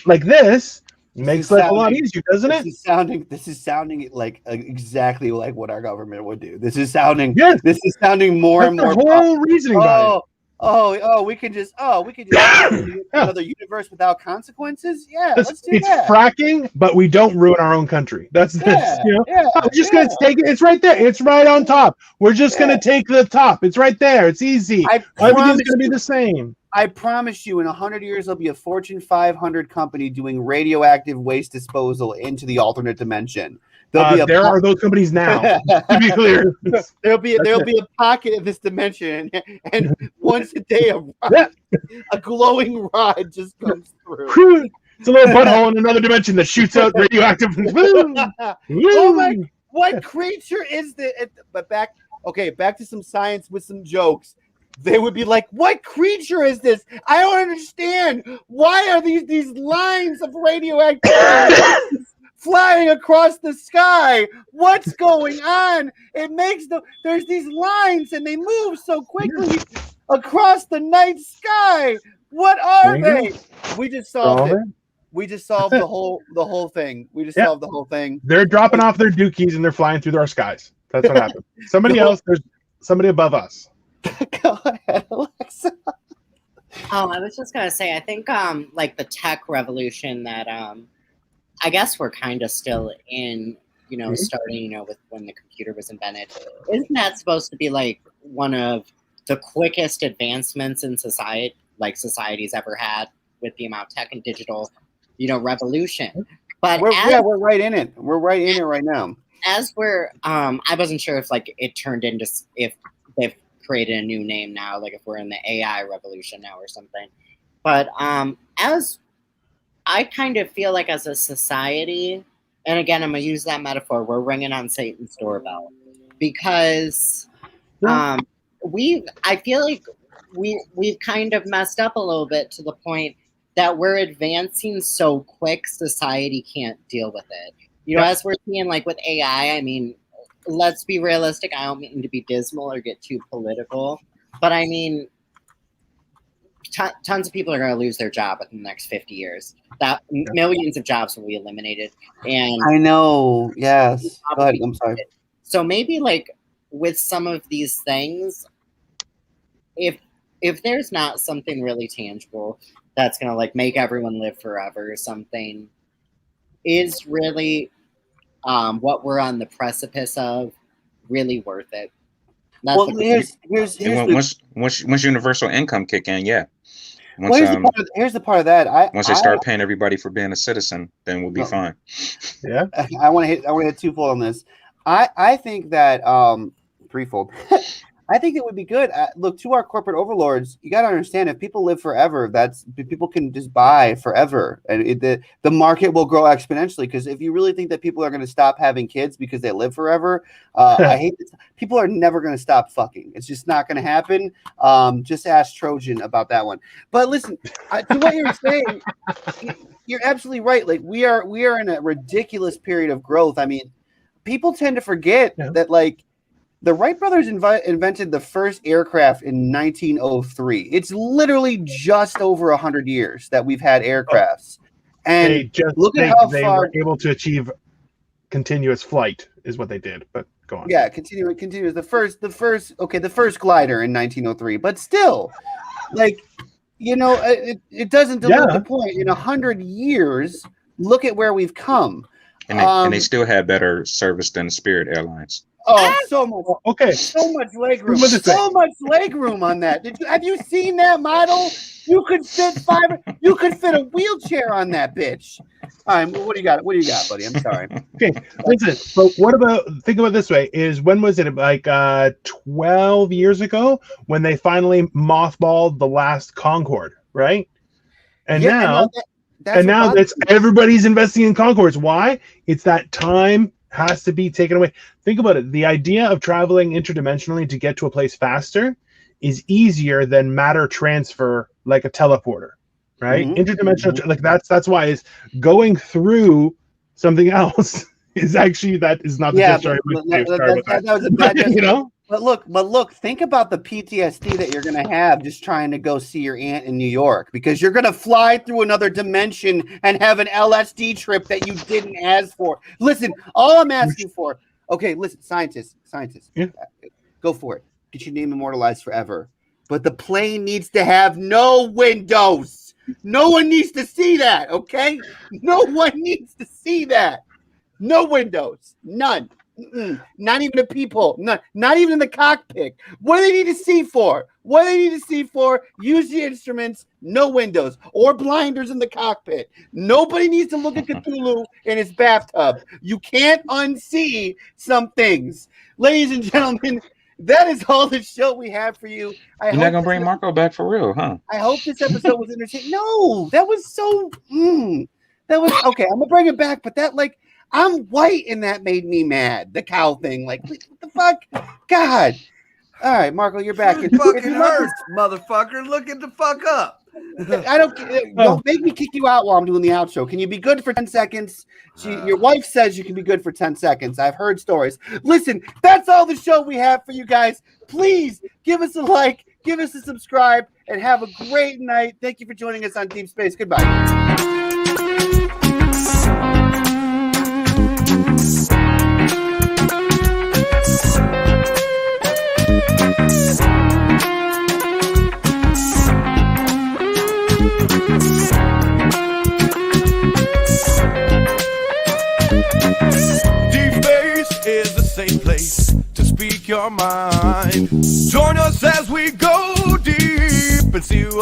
Speaker 4: like this. Makes life a lot easier, doesn't it?
Speaker 2: This is sounding like exactly like what our government would do. This is sounding more and more.
Speaker 4: The whole reasoning behind it.
Speaker 2: We can just another universe without consequences. Yeah, let's do that.
Speaker 4: It's fracking, but we don't ruin our own country. That's this. We're just gonna take it. It's right there. It's right on top. We're just gonna take the top. It's right there. It's easy. Everything's gonna be the same.
Speaker 2: I promise you, in 100 years, there'll be a Fortune 500 company doing radioactive waste disposal into the alternate dimension.
Speaker 4: There are those companies now. To be clear,
Speaker 2: there'll be a pocket of this dimension, and once a day, a glowing rod just comes through.
Speaker 4: It's a little butthole in another dimension that shoots out radioactive.
Speaker 2: Oh my! What creature is this? But back to some science with some jokes. They would be like, what creature is this? I don't understand. Why are these lines of radioactivity flying across the sky? What's going on? There's these lines and they move so quickly across the night sky. What are they? We just solved it. We just solved the whole thing. We just solved the whole thing.
Speaker 4: They're dropping off their dookies and they're flying through our skies. That's what happened. There's somebody above us.
Speaker 2: Go ahead, Alexa.
Speaker 5: I was just gonna say, I think like the tech revolution that I guess we're kind of still in, starting, with when the computer was invented. Isn't that supposed to be like one of the quickest advancements in society's ever had with the amount of tech and digital, revolution? But
Speaker 2: we're right in it. We're right in it right now.
Speaker 5: As we're, I wasn't sure if it turned into if they've created a new name now, like if we're in the AI revolution now or something. But as I kind of feel like as a society, and again, I'm going to use that metaphor, we're ringing on Satan's doorbell because I feel like we've kind of messed up a little bit to the point that we're advancing so quick, society can't deal with it. As we're seeing with AI, I mean, let's be realistic. I don't mean to be dismal or get too political, but I mean, tons of people are going to lose their job within the next 50 years. That millions of jobs will be eliminated. And
Speaker 2: I know, yes. Go ahead, I'm sorry.
Speaker 5: So maybe with some of these things, if there's not something really tangible that's going to make everyone live forever or something, is really what we're on the precipice of really worth it?
Speaker 2: Here's
Speaker 7: once universal income kick in, Once,
Speaker 2: here's the part of that.
Speaker 7: Once they start paying everybody for being a citizen, then we'll be fine.
Speaker 4: Yeah.
Speaker 2: I want to hit twofold on this. I think that threefold. I think it would be good. Look, to our corporate overlords, you got to understand, if people live forever, people can just buy forever, and the market will grow exponentially. Because if you really think that people are going to stop having kids because they live forever, I hate this. People are never going to stop fucking. It's just not going to happen. Just ask Trojan about that one. But listen, to what you're saying, you're absolutely right. Like we are in a ridiculous period of growth. I mean, people tend to forget that, like, the Wright brothers invented the first aircraft in 1903. It's literally just over 100 years that we've had aircrafts. And look at how
Speaker 4: they
Speaker 2: far
Speaker 4: were able to achieve continuous flight is what they did. But go on.
Speaker 2: Yeah, continuous. The first glider in 1903. But still, like, you know, it doesn't dilute the point. In 100 years, look at where we've come.
Speaker 7: And they still have better service than Spirit Airlines.
Speaker 2: Oh, so much.
Speaker 4: Okay.
Speaker 2: So much leg room. So much leg room on that. Have you seen that model? You could fit a wheelchair on that bitch. All right, what do you got? What do you got, buddy? I'm sorry.
Speaker 4: Okay, listen. But think about it this way: when was it? Like 12 years ago, when they finally mothballed the last Concorde, right? And now that's everybody's investing in Concordes. Why? It's that time has to be taken away. Think about it. The idea of traveling interdimensionally to get to a place faster is easier than matter transfer, like a teleporter, right? Mm-hmm. Interdimensional, like that's why is going through something else is actually that is not the
Speaker 2: that was a bad you know. But look, think about the PTSD that you're going to have just trying to go see your aunt in New York, because you're going to fly through another dimension and have an LSD trip that you didn't ask for. Listen, all I'm asking for, okay, listen, scientists, go for it. Get your name immortalized forever. But the plane needs to have no windows. No one needs to see that, okay? No one needs to see that. No windows. None. Not even a peephole. Not even in the cockpit. What do they need to see for? Use the instruments. No windows or blinders in the cockpit. Nobody needs to look at Cthulhu in his bathtub. You can't unsee some things. Ladies and gentlemen, that is all the show we have for you.
Speaker 7: You're not gonna bring Marco back for real, huh?
Speaker 2: I hope this episode was entertaining. No, that was so. That was okay. I'm gonna bring it back, but that, like, I'm white and that made me mad. The cow thing, like, what the fuck? God. All right, Marco, you're back.
Speaker 3: It fucking hurts, motherfucker. Look at the fuck up.
Speaker 2: Don't make me kick you out while I'm doing the outro. Can you be good for 10 seconds? Your wife says you can be good for 10 seconds. I've heard stories. Listen, that's all the show we have for you guys. Please give us a like, give us a subscribe, and have a great night. Thank you for joining us on Deep Space. Goodbye.
Speaker 1: Place to speak your mind. Join us as we go deep and see what